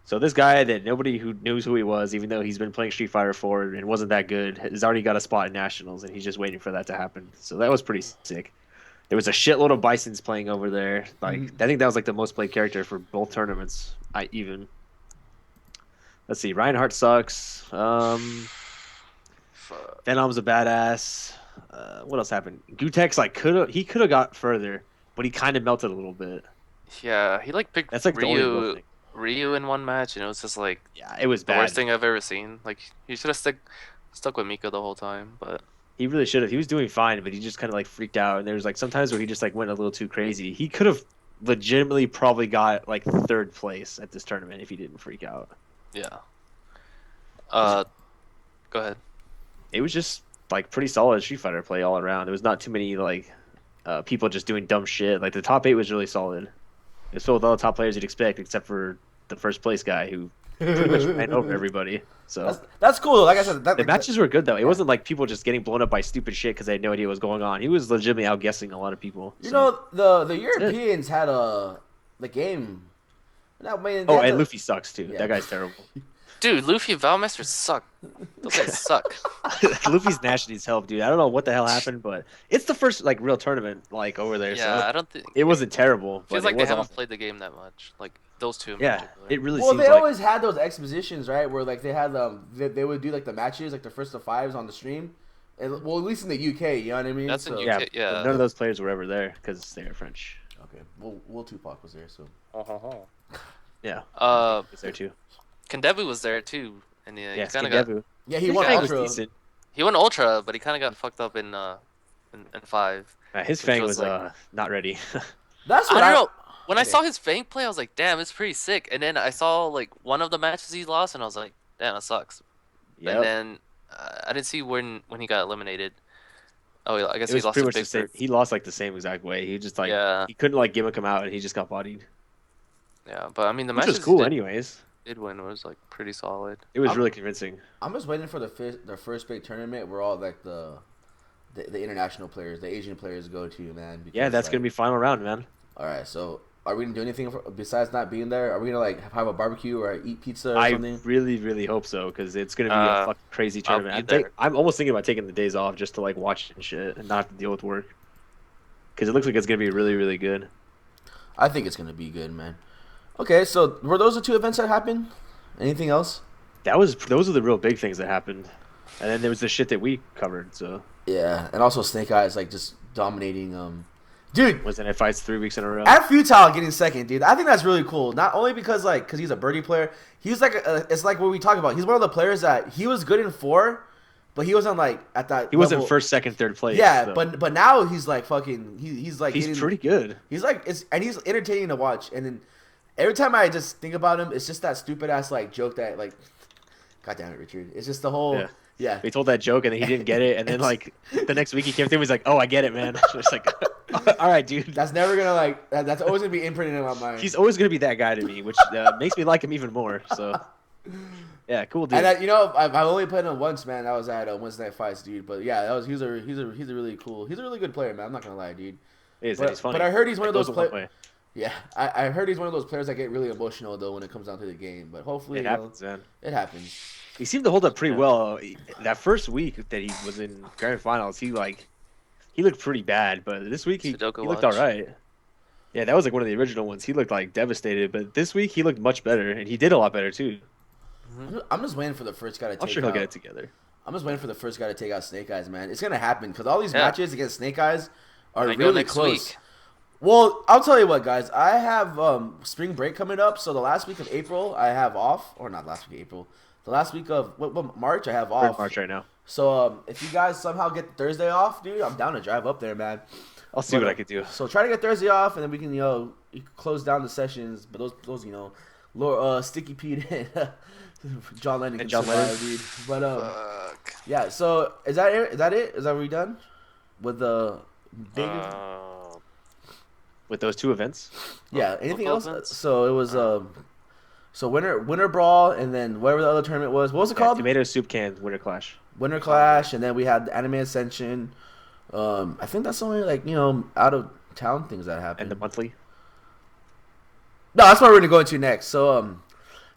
Speaker 3: So this guy that nobody who knows who he was, even though he's been playing Street Fighter 4 and wasn't that good, has already got a spot in Nationals, and he's just waiting for that to happen. So that was pretty sick. There was a shitload of Bisons playing over there. Like I think that was like the most played character for both tournaments. Let's see, Reinhardt sucks. Venom's a badass. What else happened? Gutex could have got further, but he kind of melted a little bit.
Speaker 1: Yeah, he like picked
Speaker 3: That's like the only real thing.
Speaker 1: Ryu in one match, and it was just like
Speaker 3: Yeah, it was
Speaker 1: the
Speaker 3: bad.
Speaker 1: worst thing I've ever seen. Like he should have Stuck with Mika the whole time, but
Speaker 3: He really should have. He was doing fine, but he just kind of like freaked out. And there was like sometimes where he just like went a little too crazy. He could have legitimately probably got like third place at this tournament if he didn't freak out.
Speaker 1: yeah. Go ahead.
Speaker 3: It was just like pretty solid Street Fighter play all around. There was not too many like people just doing dumb shit. Like the top 8 was really solid. It was filled with all the top players you'd expect, except for the first place guy who pretty much ran over everybody. So
Speaker 2: that's cool. Like I said,
Speaker 3: the matches were good though. It wasn't like people just getting blown up by stupid shit because they had no idea what was going on. He was legitimately outguessing a lot of people.
Speaker 2: You know, the Europeans had the game.
Speaker 3: And Luffy sucks too.
Speaker 2: Yeah.
Speaker 3: That guy's terrible.
Speaker 1: Dude, Luffy and Valmaster suck. Those guys suck.
Speaker 3: Luffy's Nash needs help, dude. I don't know what the hell happened, but it's the first like real tournament like over there.
Speaker 1: Yeah,
Speaker 3: so
Speaker 1: I don't think
Speaker 3: it wasn't terrible.
Speaker 1: Feels
Speaker 3: but
Speaker 1: like
Speaker 3: it
Speaker 1: they
Speaker 3: was
Speaker 1: haven't
Speaker 3: awesome.
Speaker 1: played the game that much. Like those two. In
Speaker 3: Yeah,
Speaker 1: particular.
Speaker 3: it really
Speaker 2: Well,
Speaker 3: seems
Speaker 2: they
Speaker 3: like
Speaker 2: always had those expositions, right? Where like they had they would do like the matches, like the first to fives on the stream. And, well, at least in the UK, you know what I mean?
Speaker 1: That's in
Speaker 2: So-
Speaker 1: UK.
Speaker 3: but
Speaker 1: Yeah.
Speaker 3: none of those players were ever there because they were French.
Speaker 2: Okay. Well, Will Tupac was there, so.
Speaker 3: Yeah,
Speaker 1: Uh,
Speaker 3: was there too.
Speaker 1: Kandebu was there too, and he
Speaker 3: Yeah,
Speaker 1: kind of got
Speaker 3: Skindevu.
Speaker 2: Yeah, he
Speaker 3: His
Speaker 2: won
Speaker 3: fang was
Speaker 2: Ultra.
Speaker 3: decent.
Speaker 1: he won Ultra, but he kind of got fucked up in 5.
Speaker 3: His
Speaker 1: Which
Speaker 3: fang
Speaker 1: was
Speaker 3: was
Speaker 1: like-
Speaker 3: not ready.
Speaker 2: That's
Speaker 1: I
Speaker 2: what
Speaker 1: don't know. When I
Speaker 2: Okay.
Speaker 1: saw his Fang play, I was like, damn, it's pretty sick. And then I saw like one of the matches he lost, and I was like, damn, that sucks.
Speaker 3: Yep.
Speaker 1: And then I didn't see when he got eliminated. Oh, I guess
Speaker 3: It
Speaker 1: he
Speaker 3: was
Speaker 1: lost
Speaker 3: pretty
Speaker 1: to
Speaker 3: much the
Speaker 1: Big
Speaker 3: same.
Speaker 1: Bird.
Speaker 3: He lost like the same exact way. He just like
Speaker 1: Yeah.
Speaker 3: he couldn't like gimmick him out, and he just got bodied.
Speaker 1: Yeah, but I mean the
Speaker 3: Which
Speaker 1: matches
Speaker 3: was cool,
Speaker 1: he
Speaker 3: anyways.
Speaker 1: did win was like pretty solid.
Speaker 3: It was
Speaker 2: I'm-
Speaker 3: really convincing.
Speaker 2: I'm just waiting for the first big tournament where all like the international players, the Asian players go to, man.
Speaker 3: Yeah,
Speaker 2: because,
Speaker 3: that's
Speaker 2: like,
Speaker 3: gonna be final round, man.
Speaker 2: All right, so are we gonna do anything besides not being there? Are we gonna like have a barbecue or eat pizza or
Speaker 3: I
Speaker 2: something?
Speaker 3: really, really hope so because it's gonna be a fucking crazy
Speaker 1: I'll
Speaker 3: tournament.
Speaker 1: be there.
Speaker 3: I'm almost thinking about taking the days off just to like watch and shit and not have to deal with work. Because it looks like it's gonna be really, really good.
Speaker 2: I think it's gonna be good, man. Okay, so were those the 2 events that happened? Anything else?
Speaker 3: Those are the real big things that happened, and then there was the shit that we covered. So
Speaker 2: Yeah, and also Snake Eyes like just dominating. Dude,
Speaker 3: wasn't it fights 3 weeks in a row?
Speaker 2: at Futile getting second, dude. I think that's really cool. Not only because he's a birdie player. He's like it's like what we talk about. He's one of the players that he was good in 4, but he wasn't like at that.
Speaker 3: He wasn't
Speaker 2: level.
Speaker 3: first, second, third place.
Speaker 2: Yeah,
Speaker 3: so.
Speaker 2: but now he's like fucking. He's like
Speaker 3: he's
Speaker 2: getting-
Speaker 3: pretty good.
Speaker 2: He's like he's entertaining to watch. And then every time I just think about him, it's just that stupid ass like joke that like, God damn it, Richard. It's just the whole yeah.
Speaker 3: He told that joke and then he didn't get it, and then like the next week he came through, and was like, "Oh, I get it, man." So it's like, all right, dude.
Speaker 2: That's never gonna like. That's always gonna be imprinted in my mind.
Speaker 3: He's always gonna be that guy to me, which makes me like him even more. So, yeah, cool dude.
Speaker 2: And I've only played him once, man. That was at Wednesday Night Fights, dude. But yeah, he's a really cool. He's a really good player, man. I'm not gonna lie, dude.
Speaker 3: He's
Speaker 2: But,
Speaker 3: funny.
Speaker 2: but I heard he's one of
Speaker 3: It goes
Speaker 2: those
Speaker 3: a long
Speaker 2: players.
Speaker 3: way.
Speaker 2: Yeah, I heard he's one of those players that get really emotional though when it comes down to the game. But hopefully,
Speaker 3: It happens, man.
Speaker 2: it happens.
Speaker 3: He seemed to hold up pretty well. That first week that he was in grand finals, he looked pretty bad. But this week he
Speaker 1: Sudoku
Speaker 3: looked
Speaker 1: watch.
Speaker 3: all right. Yeah, that was like one of the original ones. He looked like devastated, but this week he looked much better, and he did a lot better too.
Speaker 2: I'm just waiting for the first guy to take.
Speaker 3: I'm sure he'll
Speaker 2: out,
Speaker 3: get it together.
Speaker 2: I'm just waiting for the first guy to take out Snake Eyes, man. It's gonna happen because all these
Speaker 1: Yeah.
Speaker 2: matches against Snake Eyes are
Speaker 1: I go
Speaker 2: really
Speaker 1: next
Speaker 2: close.
Speaker 1: week.
Speaker 2: Well, I'll tell you what, guys. I have spring break coming up, so the last week of April I have off, or not last week of April, the last week of March I have
Speaker 3: We're in
Speaker 2: off.
Speaker 3: March right now.
Speaker 2: So if you guys somehow get Thursday off, dude, I'm down to drive up there, man.
Speaker 3: I'll see what I could do.
Speaker 2: So try to get Thursday off, and then we can you can close down the sessions. But those Sticky Pete and John Lennon can
Speaker 3: John
Speaker 2: survive,
Speaker 3: Lennon.
Speaker 2: dude. But
Speaker 1: Fuck.
Speaker 2: yeah. So is that it? Is that it? Is that we done with the big?
Speaker 3: With those 2 events,
Speaker 2: Yeah. Anything
Speaker 1: Football
Speaker 2: else?
Speaker 1: events?
Speaker 2: So it was so winter brawl, and then whatever the other tournament was. What was it called?
Speaker 3: Tomato soup can winter clash.
Speaker 2: Winter Clash, and then we had the Anime Ascension. I think that's only out of town things that happened.
Speaker 3: And the monthly.
Speaker 2: No, that's what we're gonna go into next. So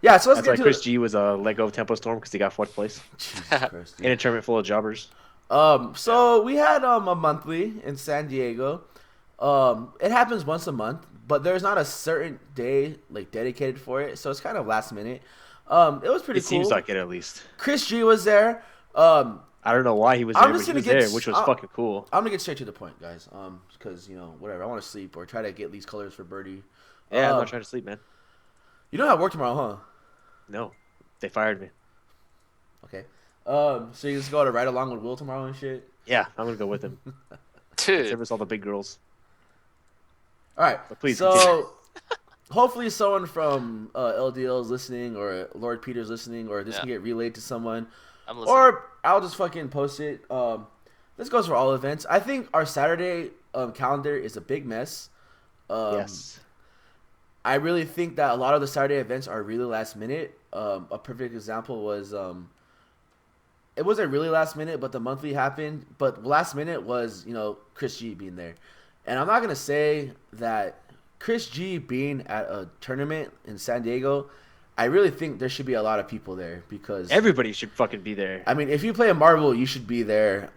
Speaker 2: yeah. So let's
Speaker 3: That's
Speaker 2: get
Speaker 3: why
Speaker 2: to
Speaker 3: Chris G was let go of Tempo Storm because he got 4th place
Speaker 2: Jesus Christ, dude.
Speaker 3: in a tournament full of jobbers.
Speaker 2: So we had a monthly in San Diego. It happens once a month, but there's not a certain day like dedicated for it, so it's kind of last minute. It was pretty
Speaker 3: It
Speaker 2: cool.
Speaker 3: seems like it at least.
Speaker 2: Chris G was there.
Speaker 3: I don't know why he was there,
Speaker 2: I'm
Speaker 3: but
Speaker 2: just
Speaker 3: he
Speaker 2: gonna
Speaker 3: was
Speaker 2: get
Speaker 3: there, which was fucking cool.
Speaker 2: I'm gonna get straight to the point, guys. Because whatever, I want to sleep or try to get these colors for Birdie.
Speaker 3: Yeah, I'm not trying to sleep, man.
Speaker 2: You don't have work tomorrow, huh?
Speaker 3: No, they fired me.
Speaker 2: Okay. So you just go to ride along with Will tomorrow and shit.
Speaker 3: Yeah, I'm gonna go with him.
Speaker 1: Dude.
Speaker 3: Service all the big girls.
Speaker 2: All right.
Speaker 3: But please
Speaker 2: so
Speaker 3: continue.
Speaker 2: hopefully someone from LDL is listening, or Lord Peter's listening, or this can get relayed to someone,
Speaker 1: I'm listening.
Speaker 2: or I'll just fucking post it. This goes for all events. I think our Saturday calendar is a big mess.
Speaker 3: Yes.
Speaker 2: I really think that a lot of the Saturday events are really last minute. A perfect example was it wasn't really last minute, but the monthly happened. But last minute was, Chris G being there. And I'm not going to say that Chris G being at a tournament in San Diego, I really think there should be a lot of people there because
Speaker 3: Everybody should fucking be there.
Speaker 2: I mean, if you play a Marvel, you should be there.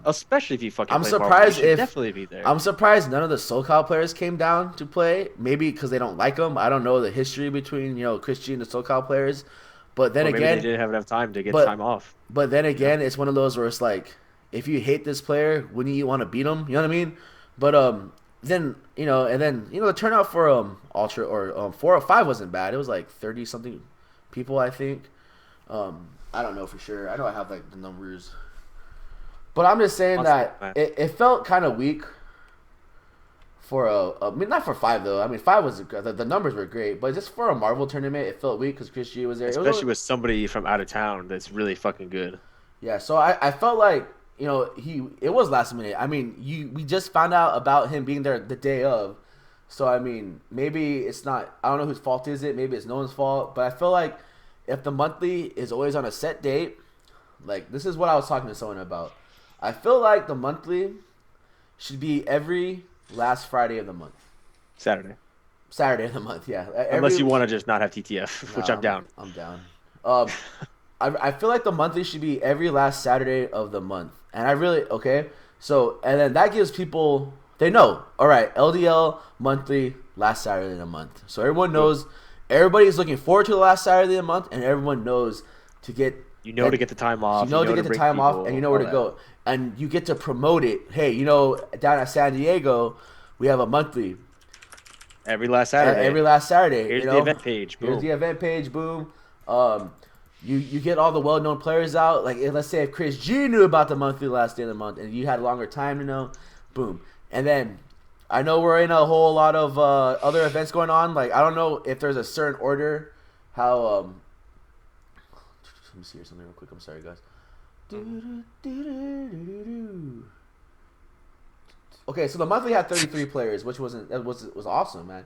Speaker 3: Especially if you fucking
Speaker 2: I'm
Speaker 3: play
Speaker 2: surprised
Speaker 3: Marvel, you should
Speaker 2: if
Speaker 3: definitely be there.
Speaker 2: I'm surprised none of the SoCal players came down to play. Maybe because they don't like him. I don't know the history between Chris G and the SoCal players. But then
Speaker 3: maybe
Speaker 2: again,
Speaker 3: they didn't have enough time to get time off.
Speaker 2: But then again, it's one of those where it's like, if you hate this player, wouldn't you want to beat him? You know what I mean? But then the turnout for Ultra or 4 or 5 wasn't bad. It was like 30 something people, I think. I don't know for sure. I know I have like the numbers, but I'm just saying that it felt kind of weak for I mean, not for 5 though. I mean, 5 was the numbers were great, but just for a Marvel tournament, it felt weak because Chris G was there.
Speaker 3: Especially with somebody from out of town that's really fucking good.
Speaker 2: Yeah, so I felt like it was last minute. I mean, we just found out about him being there the day of, so I mean, maybe it's not. I don't know whose fault is it. Maybe it's no one's fault. But I feel like if the monthly is always on a set date, like this is what I was talking to someone about. I feel like the monthly should be every last Friday of the month. Saturday of the month, yeah.
Speaker 3: Unless you want to just not have TTF, which I'm down.
Speaker 2: I'm down. I feel like the monthly should be every last Saturday of the month. And I really, so, and then that gives people, they know, all right, LDL monthly, last Saturday of the month. So everyone knows, everybody's looking forward to the last Saturday of the month, and everyone knows to get
Speaker 3: to get the time off.
Speaker 2: You know to get the time off, and you know where to go. And you get to promote it. Hey, down at San Diego, we have a monthly.
Speaker 3: Every last Saturday.
Speaker 2: Here's
Speaker 3: the event page. Boom.
Speaker 2: Here's the event page. Boom. You get all the well-known players out. Like, let's say if Chris G knew about the monthly last day of the month, and you had longer time to know, boom. And then I know we're in a whole lot of other events going on. Like, I don't know if there's a certain order. How let me see here something real quick. I'm sorry, guys. Okay, so the monthly had 33 players, which was awesome, man.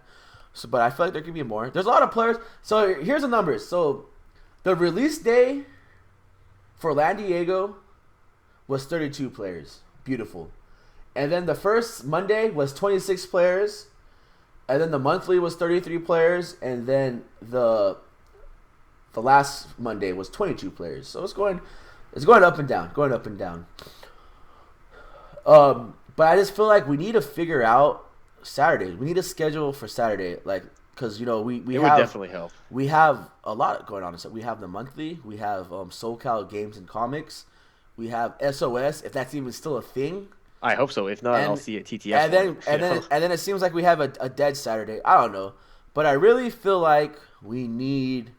Speaker 2: So, but I feel like there could be more. There's a lot of players. So here's the numbers. So the release day for San Diego was 32 players. Beautiful. And then the first Monday was 26 players. And then the monthly was 33 players. And then the last Monday was 22 players. So it's going up and down. But I just feel like we need to figure out Saturdays. We need a schedule for Saturday, like, because we
Speaker 3: would definitely help.
Speaker 2: We have a lot going on. So we have the monthly. We have SoCal Games and Comics. We have SOS, if that's even still a thing.
Speaker 3: I hope so. If not, I'll see a TTF.
Speaker 2: And then it seems like we have a dead Saturday. I don't know, but I really feel like we need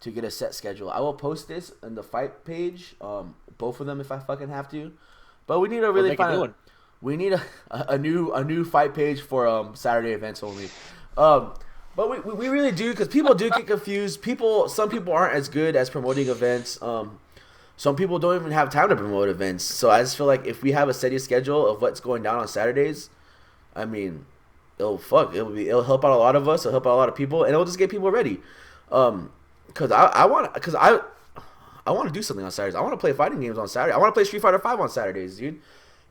Speaker 2: to get a set schedule. I will post this in the fight page, both of them if I fucking have to. But we need to really find we need a new fight page for Saturday events only. But we really do, because people do get confused. Some people aren't as good as promoting events. Some people don't even have time to promote events. So I just feel like if we have a steady schedule of what's going down on Saturdays, I mean, it'll help out a lot of us. It'll help out a lot of people, and it'll just get people ready. Because I want to do something on Saturdays. I want to play fighting games on Saturday. I want to play Street Fighter 5 on Saturdays, dude.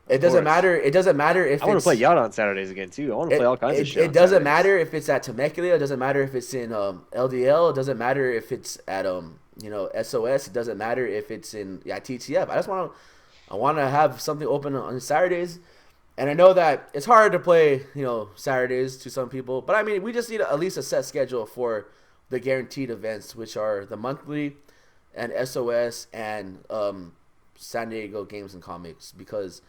Speaker 2: It doesn't matter if
Speaker 3: I want to play Yada on Saturdays again too. I want to play all kinds of shit.
Speaker 2: It doesn't matter if it's at Temecula. It doesn't matter if it's in LDL. It doesn't matter if it's at SOS. It doesn't matter if it's in TTF. I want to have something open on Saturdays. And I know that it's hard to play Saturdays to some people, but I mean, we just need at least a set schedule for the guaranteed events, which are the monthly and SOS and San Diego Games and Comics, because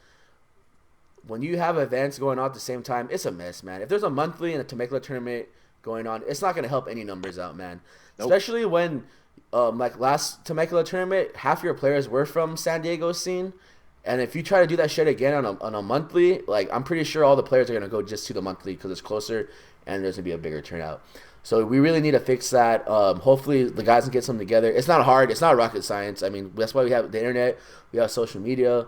Speaker 2: when you have events going on at the same time, it's a mess, man. If there's a monthly and a Temecula tournament going on, it's not going to help any numbers out, man. Nope. Especially when like last Temecula tournament, half your players were from San Diego scene. And if you try to do that shit again on a monthly, like I'm pretty sure all the players are gonna go just to the monthly because it's closer and there's gonna be a bigger turnout. So we really need to fix that. Hopefully the guys can get something together. It's not hard. It's not rocket science. I mean that's why we have the internet. We have social media.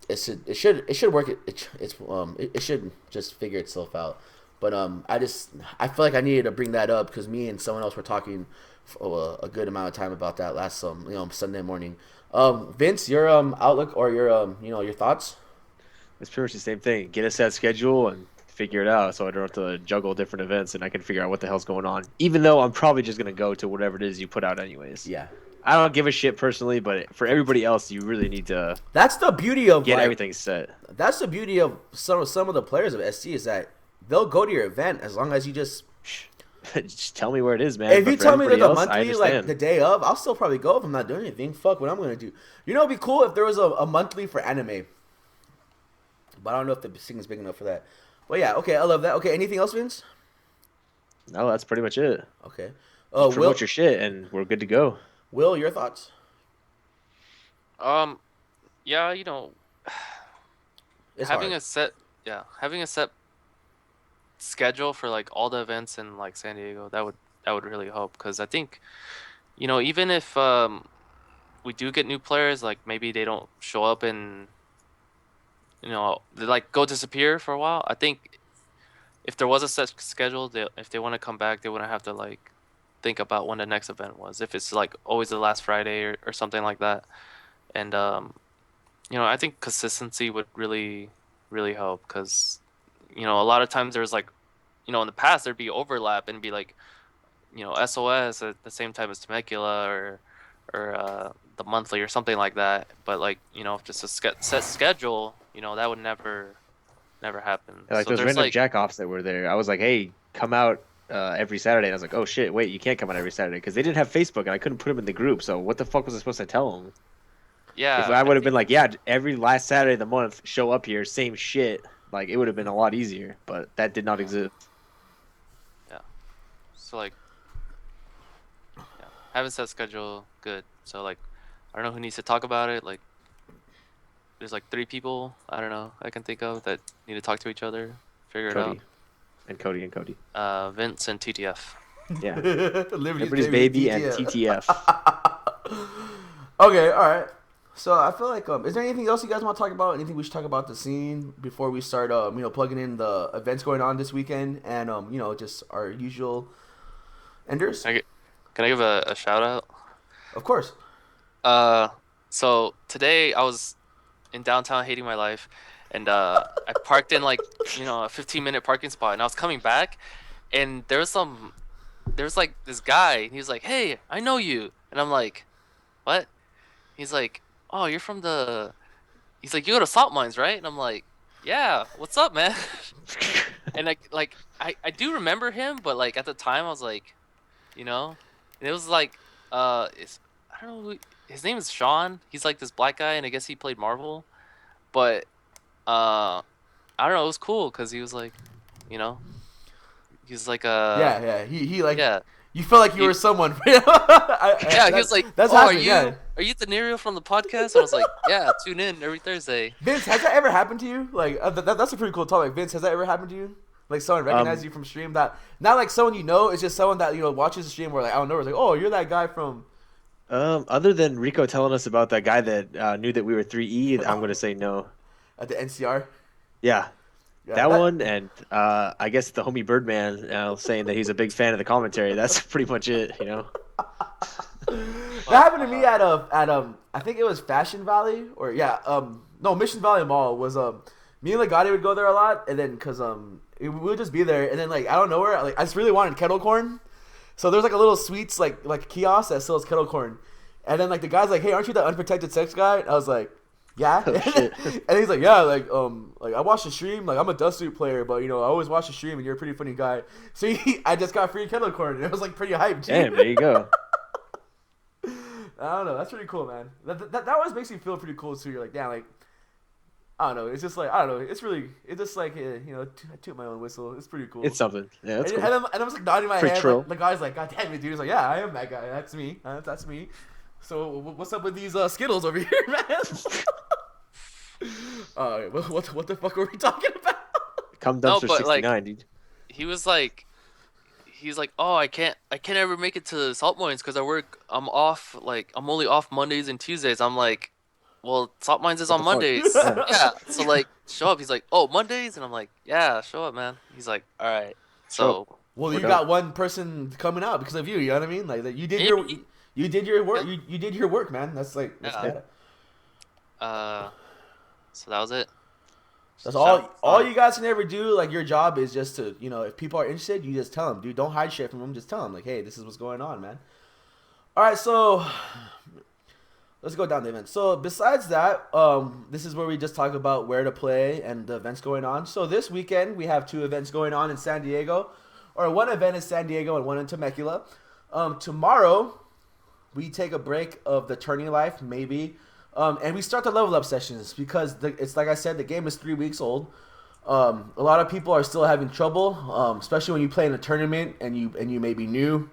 Speaker 2: It should work. It should just figure itself out. But I feel like I needed to bring that up because me and someone else were talking for a good amount of time about that last Sunday morning. Vince, your outlook or your thoughts?
Speaker 3: It's pretty much the same thing. Get a set schedule and figure it out so I don't have to juggle different events and I can figure out what the hell's going on. Even though I'm probably just going to go to whatever it is you put out anyways.
Speaker 2: Yeah.
Speaker 3: I don't give a shit personally, but for everybody else, you really need to
Speaker 2: That's the beauty of
Speaker 3: get everything set.
Speaker 2: That's the beauty of some of the players of SC is that they'll go to your event as long as you just
Speaker 3: tell me where it is, man.
Speaker 2: If
Speaker 3: but
Speaker 2: you tell me there's a
Speaker 3: else,
Speaker 2: monthly, like the day of, I'll still probably go if I'm not doing anything. Fuck what I'm gonna do. It'd be cool if there was a monthly for anime, but I don't know if the scene is big enough for that. But yeah, okay, I love that. Okay, anything else, Vince?
Speaker 3: No, that's pretty much it.
Speaker 2: Okay.
Speaker 3: Promote your shit, and we're good to go.
Speaker 2: Will, your thoughts?
Speaker 1: Yeah,
Speaker 2: It's
Speaker 1: having
Speaker 2: hard.
Speaker 1: having a set schedule for like all the events in like San Diego, that would really help because I think, even if we do get new players, like maybe they don't show up and they like go disappear for a while. I think if there was a set schedule, if they want to come back, they wouldn't have to like think about when the next event was. If it's like always the last Friday or something like that, and I think consistency would really really help because a lot of times there's like in the past there'd be overlap and be like SOS at the same time as Temecula or the monthly or something like that, but like just a set schedule, that would never happen.
Speaker 3: Like
Speaker 1: so
Speaker 3: those
Speaker 1: there's
Speaker 3: random
Speaker 1: like
Speaker 3: jack-offs that were there. I was like, hey, come out every Saturday. And I was like, oh shit, wait, you can't come out every Saturday because they didn't have Facebook and I couldn't put them in the group. So what the fuck was I supposed to tell them?
Speaker 1: yeah
Speaker 3: If I would have been like, yeah, every last Saturday of the month, show up here, same shit. Like it would have been a lot easier, but that did not exist.
Speaker 1: yeah so like having set schedule good. So like I don't know who needs to talk about it. Like there's like 3 people I don't know I can think of that need to talk to each other, figure it out.
Speaker 3: Cody.
Speaker 1: Vince and TTF.
Speaker 3: Yeah.
Speaker 2: Liberty's
Speaker 3: Everybody's baby and TTF.
Speaker 2: Okay, all right. So I feel like is there anything else you guys want to talk about? Anything we should talk about the scene before we start plugging in the events going on this weekend and just our usual enders?
Speaker 1: Can I give a shout out?
Speaker 2: Of course.
Speaker 1: So today I was in downtown hating my life, and I parked in like a 15-minute parking spot, and I was coming back, and there was like this guy. He was like, "Hey, I know you," and I'm like, "What?" He's like, "Oh, you're from the." He's like, "You go to salt mines, right?" And I'm like, "Yeah, what's up, man?" And I do remember him, but like at the time I was like, and it was like I don't know. His name is Sean. He's like this black guy, and I guess he played Marvel. But I don't know. It was cool because he was like, he's like
Speaker 2: Yeah. He like
Speaker 1: yeah.
Speaker 2: You feel like you were someone.
Speaker 1: He was like,
Speaker 2: that's
Speaker 1: "Oh,
Speaker 2: happening, yeah.
Speaker 1: are you Denario from the podcast?" And I was like, "Yeah, tune in every Thursday."
Speaker 2: Vince, has that ever happened to you? Like that's a pretty cool topic. Vince, has that ever happened to you? Like someone recognizes you from stream that not like someone it's just someone that watches the stream where like I don't know, it's like, oh, you're that guy from.
Speaker 3: Other than Rico telling us about that guy that knew that we were 3E, I'm gonna say no.
Speaker 2: At the NCR.
Speaker 3: Yeah. That one, and I guess the homie Birdman saying that he's a big fan of the commentary. That's pretty much it,
Speaker 2: That happened to me at I think it was Fashion Valley Mission Valley Mall was me and Legati would go there a lot, and then because we would just be there, and then like I don't know where like I just really wanted kettle corn, so there's like a little sweets like kiosk that sells kettle corn, and then like the guy's like, hey, aren't you the unprotected sex guy? And I was like, yeah. And he's like, yeah, like I watched the stream, like I'm a Dust Suit player, but I always watch the stream, and you're a pretty funny guy. So I just got free kettle corn, and it was like pretty hyped.
Speaker 3: Damn, there you go.
Speaker 2: I don't know, that's pretty cool, man. That always makes me feel pretty cool too. You're like, damn, like I don't know. It's just like I don't know. It's just like I toot my own whistle. It's pretty cool.
Speaker 3: It's something. Yeah, that's
Speaker 2: and,
Speaker 3: cool.
Speaker 2: and I'm just like nodding my
Speaker 3: Pretty
Speaker 2: head.
Speaker 3: trill.
Speaker 2: Like, the guy's like, God damn it, dude. He's like, yeah, I am that guy. That's me. That's me. So what's up with these Skittles over here, man? What the fuck were we talking about?
Speaker 3: Come
Speaker 1: No,
Speaker 3: dumpster
Speaker 1: but,
Speaker 3: 69, dude.
Speaker 1: He was like, he's like, oh, I can't ever make it to Salt Mines because I'm off, like, I'm only off Mondays and Tuesdays. I'm like, well, Salt Mines is
Speaker 3: What
Speaker 1: on
Speaker 3: the fuck?
Speaker 1: Mondays.
Speaker 3: Yeah.
Speaker 1: Yeah, so, like, show up. He's like, oh, Mondays? And I'm like, yeah, show up, man. He's like, all right. So,
Speaker 2: Well,
Speaker 3: We're
Speaker 2: you
Speaker 3: done.
Speaker 2: got one person coming out because of you. You know what I mean? Like that you did your work. You did your work, man. That's like that's
Speaker 1: Yeah.
Speaker 2: bad.
Speaker 1: So that was it.
Speaker 2: That's
Speaker 1: Shout-
Speaker 2: all you guys can ever do. Like your job is just to if people are interested, you just tell them, dude. Don't hide shit from them. Just tell them like, hey, this is what's going on, man. All right, so let's go down the event. So besides that, this is where we just talk about where to play and the events going on. So this weekend we have 2 events going on in San Diego, or one event in San Diego and one in Temecula. Tomorrow we take a break of the tourney life, maybe. And we start the level up sessions because it's like I said, the game is 3 weeks old. A lot of people are still having trouble, especially when you play in a tournament and you may be new,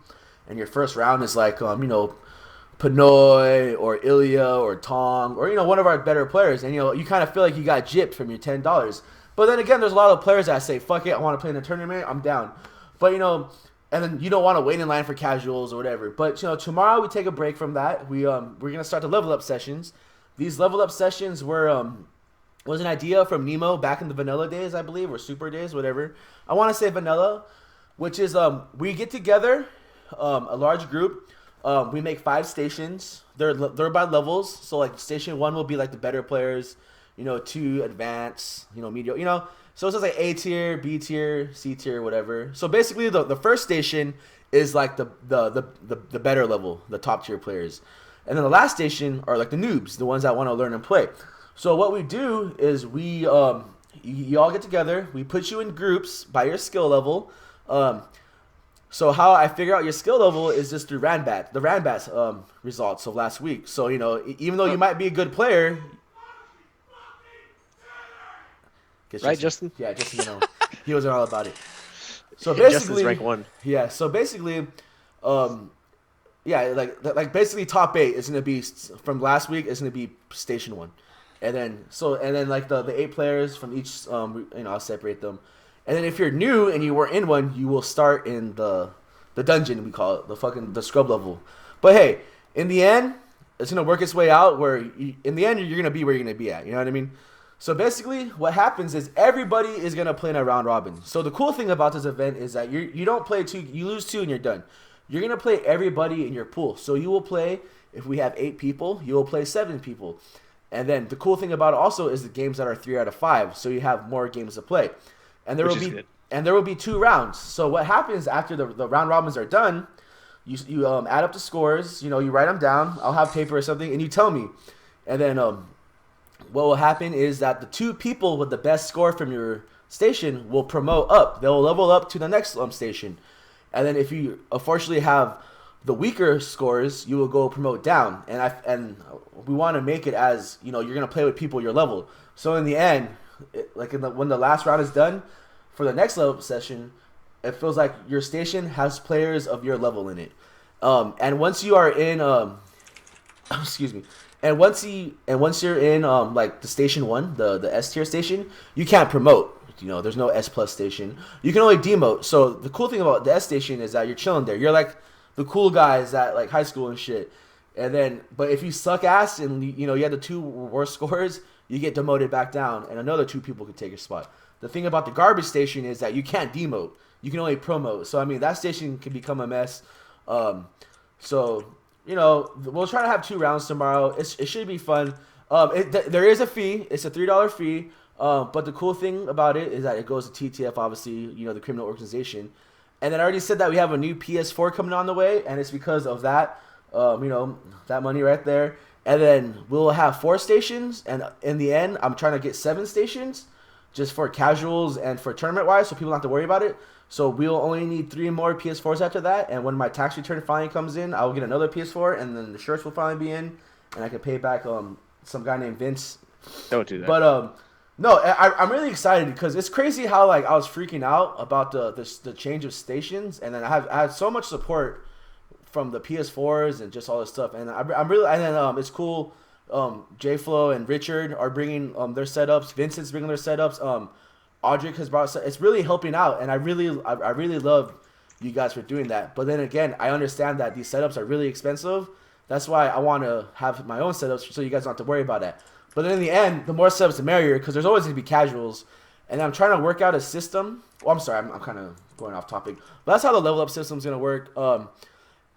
Speaker 2: and your first round is like Pinoy or Ilya or Tong or one of our better players, and you kind of feel like you got gypped from your $10. But then again, there's a lot of players that say, "Fuck it, I want to play in a tournament. I'm down." But and then you don't want to wait in line for casuals or whatever. But tomorrow we take a break from that. We're gonna start the level up sessions. These level up sessions was an idea from Nemo back in the vanilla days, I believe, or super days, whatever. I want to say vanilla, which is we get together, a large group. We make 5 stations. They're by levels. So like station 1 will be like the better players, 2 advanced, medium, So it's just like A tier, B tier, C tier, whatever. So basically the first station is like the better level, the top tier players. And then the last station are like the noobs, the ones that want to learn and play. So what we do is we you all get together, we put you in groups by your skill level. So how I figure out your skill level is just through the Ranbats results of last week. So even though you might be a good player,
Speaker 3: Right, Justin?
Speaker 2: Yeah, Justin. He wasn't all about it. So
Speaker 3: Justin's
Speaker 2: basically,
Speaker 3: rank 1.
Speaker 2: yeah. So basically, yeah, like basically top 8 is gonna be from last week is gonna be station 1, and then like the 8 players from each I'll separate them, and then if you're new and you weren't in one, you will start in the dungeon, we call it the scrub level. But hey, in the end, it's gonna work its way out where in the end you're gonna be where you're gonna be at. You know what I mean? So basically, what happens is everybody is gonna play in a round robin. So the cool thing about this event is that you don't play 2, you lose 2 and you're done. You're gonna play everybody in your pool. So you will play, if we have 8 people, you will play 7 people. And then the cool thing about it also is the games that are 3 out of 5, so you have more games to play. And there will be 2 rounds. So what happens after the round robins are done, you add up the scores. You write them down. I'll have paper or something, and you tell me. And then what will happen is that the 2 people with the best score from your station will promote up. They'll level up to the next station. And then if you unfortunately have the weaker scores, you will go promote down. And we want to make it as you're gonna play with people your level. So in the end, when the last round is done, for the next level session, it feels like your station has players of your level in it. And once you are in, excuse me. And once you're in like the station 1, the S tier station, you can't promote. There's no S plus station. You can only demote. So the cool thing about the S station is that you're chilling there. You're like the cool guys at like high school and shit. And then, but if you suck ass and you had the 2 worst scores, you get demoted back down, and another 2 people can take your spot. The thing about the garbage station is that you can't demote. You can only promote. So I mean, that station can become a mess. So we'll try to have 2 rounds tomorrow. It should be fun. There is a fee. It's a $3 fee. But the cool thing about it is that it goes to TTF, obviously, the criminal organization. And then I already said that we have a new PS4 coming on the way, and it's because of that, that money right there. And then we'll have 4 stations, and in the end, I'm trying to get 7 stations, just for casuals and for tournament-wise, so people don't have to worry about it. So we'll only need 3 more PS4s after that, and when my tax return finally comes in, I will get another PS4, and then the shirts will finally be in, and I can pay back some guy named Vince.
Speaker 3: Don't do that.
Speaker 2: But No, I'm really excited because it's crazy how like I was freaking out about the change of stations, and then I had so much support from the PS4s and just all this stuff, and I'm really and then it's cool. J Flo and Richard are bringing their setups. Vincent's bringing their setups. Audric has brought. It's really helping out, and I really love you guys for doing that. But then again, I understand that these setups are really expensive. That's why I want to have my own setups so you guys don't have to worry about that. But then in the end, the more setups, the merrier, because there's always going to be casuals. And I'm trying to work out a system. Oh, I'm sorry, I'm kind of going off topic. But that's how the level up system is going to work.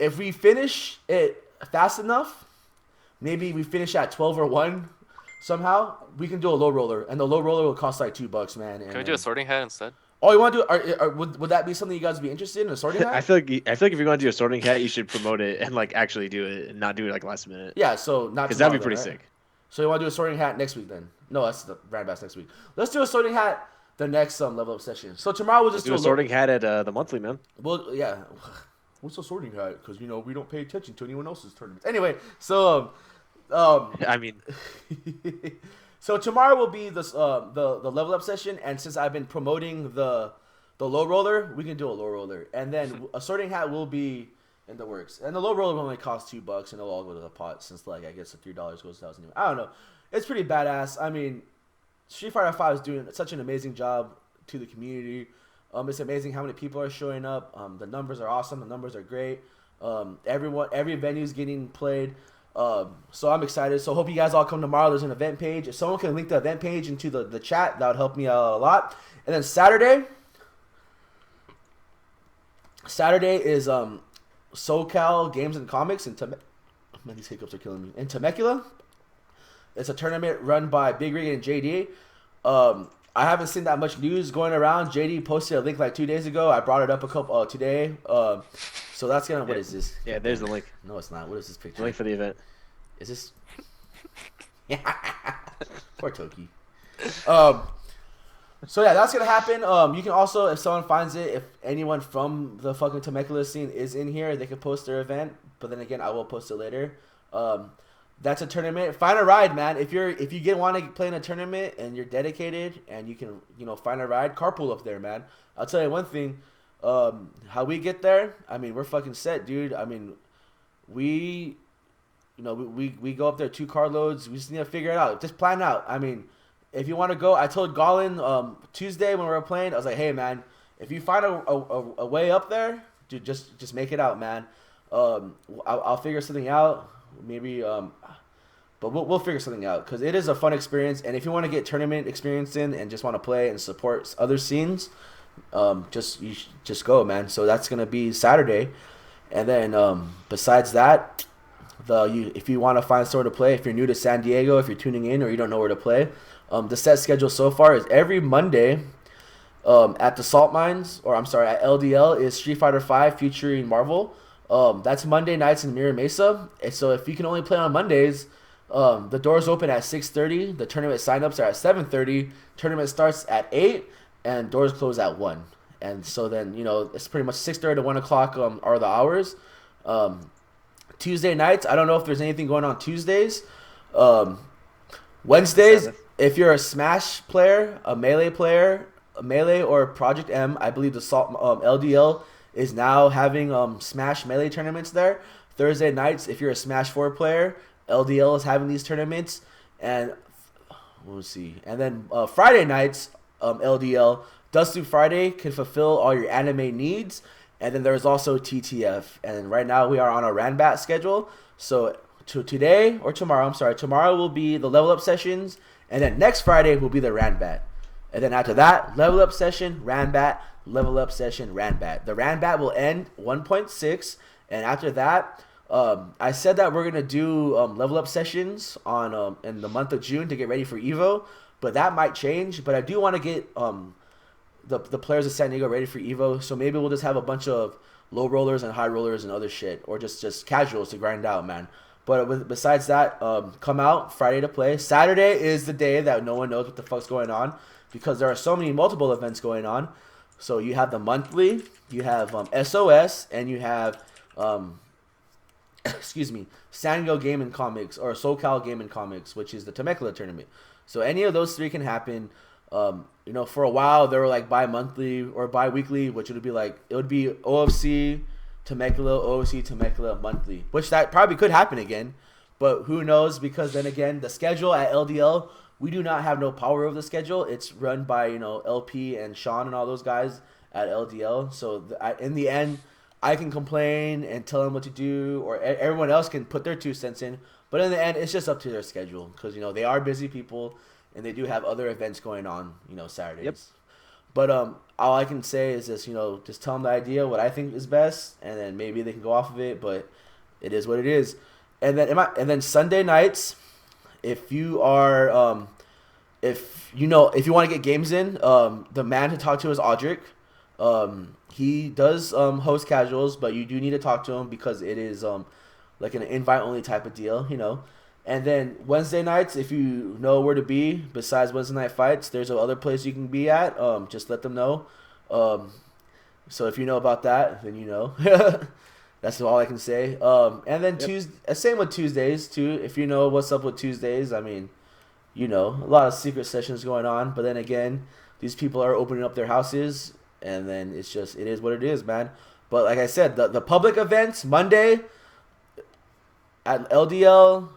Speaker 2: If we finish it fast enough, maybe we finish at 12 or 1 somehow, we can do a low roller. And the low roller will cost like $2, man.
Speaker 1: Can we do a sorting hat instead?
Speaker 2: Oh, you want to do? Would that be something you guys would be interested in? A sorting hat?
Speaker 3: I feel like if you're going to do a sorting hat, you should promote it and like actually do it and not do it like last minute.
Speaker 2: Yeah, so not
Speaker 3: because that'd be pretty sick.
Speaker 2: So you want to do a sorting hat next week then? No, that's the Randbass next week. Let's do a sorting hat the next level up session. So tomorrow we'll just
Speaker 3: do a sorting hat at the monthly, man.
Speaker 2: Well, yeah. What's a sorting hat? Because we don't pay attention to anyone else's tournaments. Anyway, so
Speaker 3: I mean,
Speaker 2: so tomorrow will be the level up session, and since I've been promoting the low roller, we can do a low roller, and then a sorting hat will be in the works. And the low roller will only cost $2, and it'll all go to the pot since like I guess the $3 goes to 1,000. I don't know. It's pretty badass. I mean, Street Fighter V is doing such an amazing job to the community. It's amazing how many people are showing up. The numbers are awesome. The numbers are great. Every venue is getting played. So I'm excited. So hope you guys all come tomorrow. There's an event page. If someone can link the event page into the chat, that would help me out a lot. And then Saturday is SoCal Games and Comics in man, these hiccups are killing me. In Temecula. It's a tournament run by Big Rig and JD. I haven't seen that much news going around. JD posted a link like 2 days ago. I brought it up a couple today. So that's gonna. What is this?
Speaker 3: Yeah, there's the link.
Speaker 2: No, it's not. What is this picture?
Speaker 3: The link for the event.
Speaker 2: Is this? Poor Toki. So yeah, that's gonna happen. You can also, if someone finds it, if anyone from the fucking Temecula scene is in here, they can post their event. But then again, I will post it later. That's a tournament. Find a ride, man. If you want to play in a tournament and you're dedicated and you can find a ride, carpool up there, man. I'll tell you one thing. How we get there? I mean, we're fucking set, dude. I mean, we go up there 2 car loads. We just need to figure it out. Just plan out. I mean, if you want to go, I told Gollin Tuesday when we were playing, I was like, hey man, if you find a way up there, dude, just make it out, man. I'll figure something out. Maybe, but we'll figure something out because it is a fun experience. And if you want to get tournament experience in and just want to play and support other scenes, just go, man. So that's gonna be Saturday, and then besides that, if you want to find somewhere to play, if you're new to San Diego, if you're tuning in or you don't know where to play, the set schedule so far is every Monday at the Salt Mines, or I'm sorry, at LDL is Street Fighter V featuring Marvel. That's Monday nights in Mira Mesa. And so if you can only play on Mondays, the doors open at 6:30. The tournament signups are at 7:30. Tournament starts at 8, and doors close at 1. And so then it's pretty much 6:30 to 1 o'clock are the hours. Tuesday nights, I don't know if there's anything going on Tuesdays. Wednesdays, if you're a Smash player, a Melee or Project M, I believe the LDL is now having Smash Melee tournaments there. Thursday nights, if you're a Smash 4 player, LDL is having these tournaments. And we'll see. And then Friday nights, LDL, Dust Through Friday can fulfill all your anime needs. And then there's also TTF. And right now we are on a Ranbat schedule. So today or tomorrow, tomorrow will be the level up sessions. And then next Friday will be the Ranbat. And then after that, level up session, Ranbat, level up session, Ranbat. The Ranbat will end 1.6. And after that, I said that we're going to do level up sessions on in the month of June to get ready for EVO. But that might change. But I do want to get the players of San Diego ready for EVO. So maybe we'll just have a bunch of low rollers and high rollers and other shit. Or just casuals to grind out, man. But besides that, come out Friday to play. Saturday is the day that no one knows what the fuck's going on, because there are so many multiple events going on. So you have the monthly, you have SOS, and you have San Diego Game and Comics, or SoCal Game and Comics, which is the Temecula tournament. So any of those three can happen. For a while they were like bi-monthly or bi-weekly, which would be like it would be OFC, Temecula, OFC, Temecula monthly, which that probably could happen again, but who knows? Because then again, the schedule at LDL, we do not have no power of the schedule. It's run by LP and Sean and all those guys at LDL. So in the end, I can complain and tell them what to do, or everyone else can put their 2 cents in. But in the end, it's just up to their schedule because they are busy people. And they do have other events going on, Saturdays. Yep. But all I can say is just, just tell them the idea, what I think is best, and then maybe they can go off of it. But it is what it is. And then Sunday nights, if you are, if you want to get games in, the man to talk to is Audric. He does host casuals, but you do need to talk to him because it is like an invite only type of deal, And then Wednesday nights, if you know where to be, besides Wednesday night fights, there's other place you can be at. Just let them know. So if you know about that, then you know. That's all I can say. And then same with Tuesdays too. If you know what's up with Tuesdays, I mean, a lot of secret sessions going on. But then again, these people are opening up their houses, and then it is what it is, man. But like I said, the public events Monday at LDL.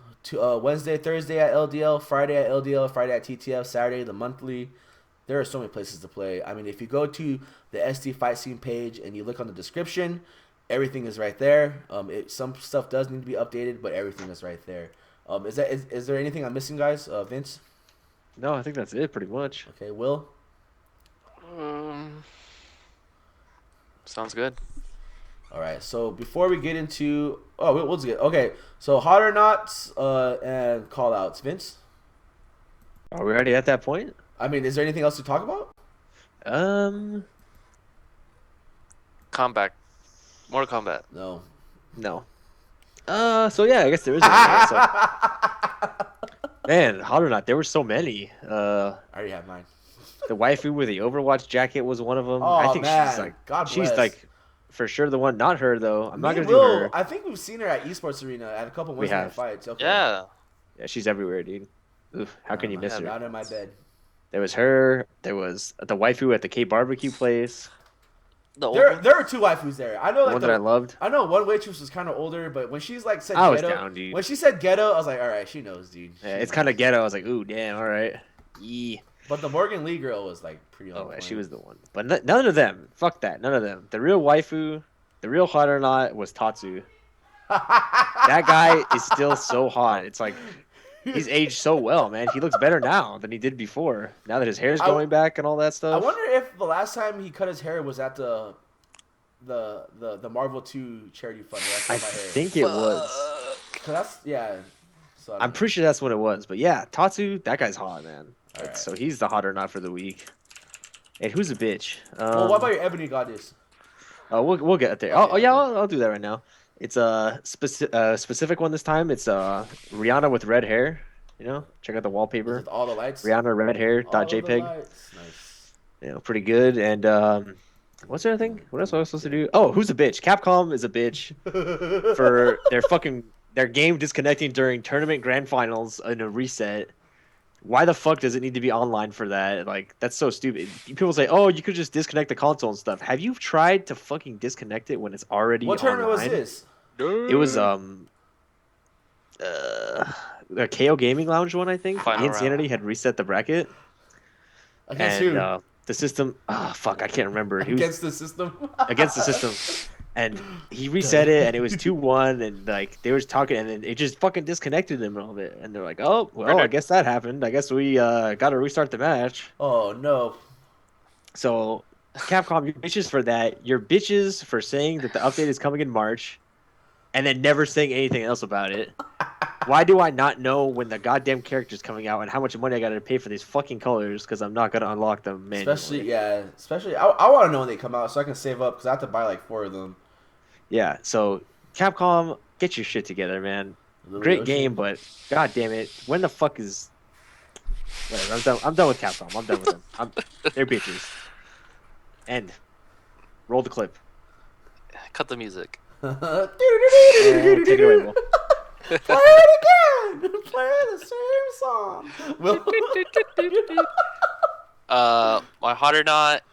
Speaker 2: Wednesday, Thursday at LDL, Friday at LDL, Friday at TTF, Saturday the monthly. There are so many places to play. I mean, if you go to the SD Fight Scene page and you look on the description, everything is right there. Some stuff does need to be updated, but everything is right there. Is there anything I'm missing, guys? Vince?
Speaker 3: No, I think that's it pretty much.
Speaker 2: Okay, Will?
Speaker 1: Sounds good.
Speaker 2: All right, so before we get into... Oh, we'll just get... Okay, so Hot or Nots and call-outs. Vince?
Speaker 3: Are we already at that point?
Speaker 2: I mean, is there anything else to talk about?
Speaker 1: Combat. Mortal Kombat.
Speaker 2: No.
Speaker 3: So yeah, I guess there is. Man, Hot or Not, there were so many.
Speaker 2: I already have mine.
Speaker 3: The waifu with the Overwatch jacket was one of them.
Speaker 2: Oh,
Speaker 3: I think
Speaker 2: man.
Speaker 3: she's like...
Speaker 2: God
Speaker 3: she's
Speaker 2: bless.
Speaker 3: like... For sure, the one, not her though. I'm not gonna
Speaker 2: Will,
Speaker 3: do her.
Speaker 2: I think we've seen her at Esports Arena at a couple Wednesday night fights. Okay.
Speaker 1: Yeah.
Speaker 3: Yeah, she's everywhere, dude. Oof, how can you miss her?
Speaker 2: Out of my bed.
Speaker 3: There was her. There was the waifu at the K barbecue place.
Speaker 2: There were two waifus there. I know, like
Speaker 3: one that I loved.
Speaker 2: I know one waitress was kind of older, but when she's like said
Speaker 3: I was
Speaker 2: ghetto,
Speaker 3: down, dude.
Speaker 2: when she said ghetto, I was like, all right, she knows, dude.
Speaker 3: Yeah, it's kind of ghetto. I was like, ooh, damn, all right. Yeah.
Speaker 2: But the Morgan Lee girl was like pretty.
Speaker 3: Oh, yeah, she was the one. But none of them. Fuck that. None of them. The real waifu. The real Hot or Not was Tatsu. That guy is still so hot. It's like he's aged so well, man. He looks better now than he did before. Now that his hair's going back and all that stuff.
Speaker 2: I wonder if the last time he cut his hair was at the Marvel 2 charity fund.
Speaker 3: I think it was.
Speaker 2: That's So
Speaker 3: I'm pretty sure that's what it was. But yeah, Tatsu, that guy's hot, man.
Speaker 2: Right.
Speaker 3: So he's the Hot or Not for the week. And who's a bitch?
Speaker 2: Well, what about your Ebony Goddess?
Speaker 3: We'll get there. Oh yeah, I'll do that right now. It's a specific one this time. It's Rihanna with red hair. Check out the wallpaper.
Speaker 2: With all the lights.
Speaker 3: Rihanna red hair .jpg.
Speaker 2: Nice.
Speaker 3: Pretty good. And what's the other thing? What else was I supposed to do? Oh, who's a bitch? Capcom is a bitch for their game disconnecting during tournament grand finals in a reset. Why the fuck does it need to be online for that? Like, that's so stupid. People say, oh, you could just disconnect the console and stuff. Have you tried to fucking disconnect it when it's already
Speaker 2: What tournament was this?
Speaker 3: It was the KO Gaming Lounge one, I think. Insanity had reset the bracket.
Speaker 2: Against who?
Speaker 3: The system... fuck, I can't remember.
Speaker 2: Against the system?
Speaker 3: Against the system. And he reset it, and it was 2-1, and like they were talking, and then it just fucking disconnected them a little bit. And they're like, "Oh, well, I guess that happened. I guess we got to restart the match."
Speaker 2: Oh no!
Speaker 3: So, Capcom, you're bitches for that. You're bitches for saying that the update is coming in March, and then never saying anything else about it. Why do I not know when the goddamn character's coming out and how much money I got to pay for these fucking colors? Because I'm not gonna unlock them manually.
Speaker 2: Especially, I want to know when they come out so I can save up because I have to buy like 4 of them.
Speaker 3: Yeah, so Capcom, get your shit together, man. Great game, but god damn it, when the fuck is? Whatever, I'm done with Capcom. I'm done with them. They're bitches. End. Roll the clip.
Speaker 1: Cut the music.
Speaker 3: And take it away, Will.
Speaker 2: Play it again. again, play the same song. Will.
Speaker 1: My hot or not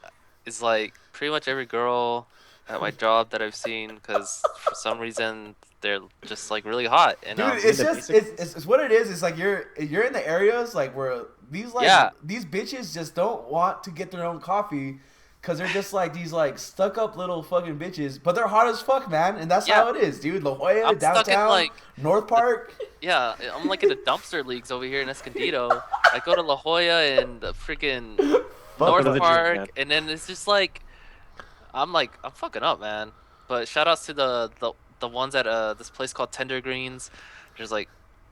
Speaker 1: is like pretty much every girl at my job that I've seen, because for some reason they're just like really hot, and
Speaker 2: Dude, it's just it's what it is. It's like you're in the areas like where these these bitches just don't want to get their own coffee because they're just like these like stuck up little fucking bitches, but they're hot as fuck, man, and that's how it is, dude. La Jolla,
Speaker 1: I'm
Speaker 2: downtown,
Speaker 1: stuck in, like,
Speaker 2: North Park.
Speaker 1: I'm like in the dumpster leagues over here in Escondido. I go to La Jolla and the freaking North Park, and then it's just like I'm fucking up, man. But shout outs to the ones at this place called Tender Greens. There's like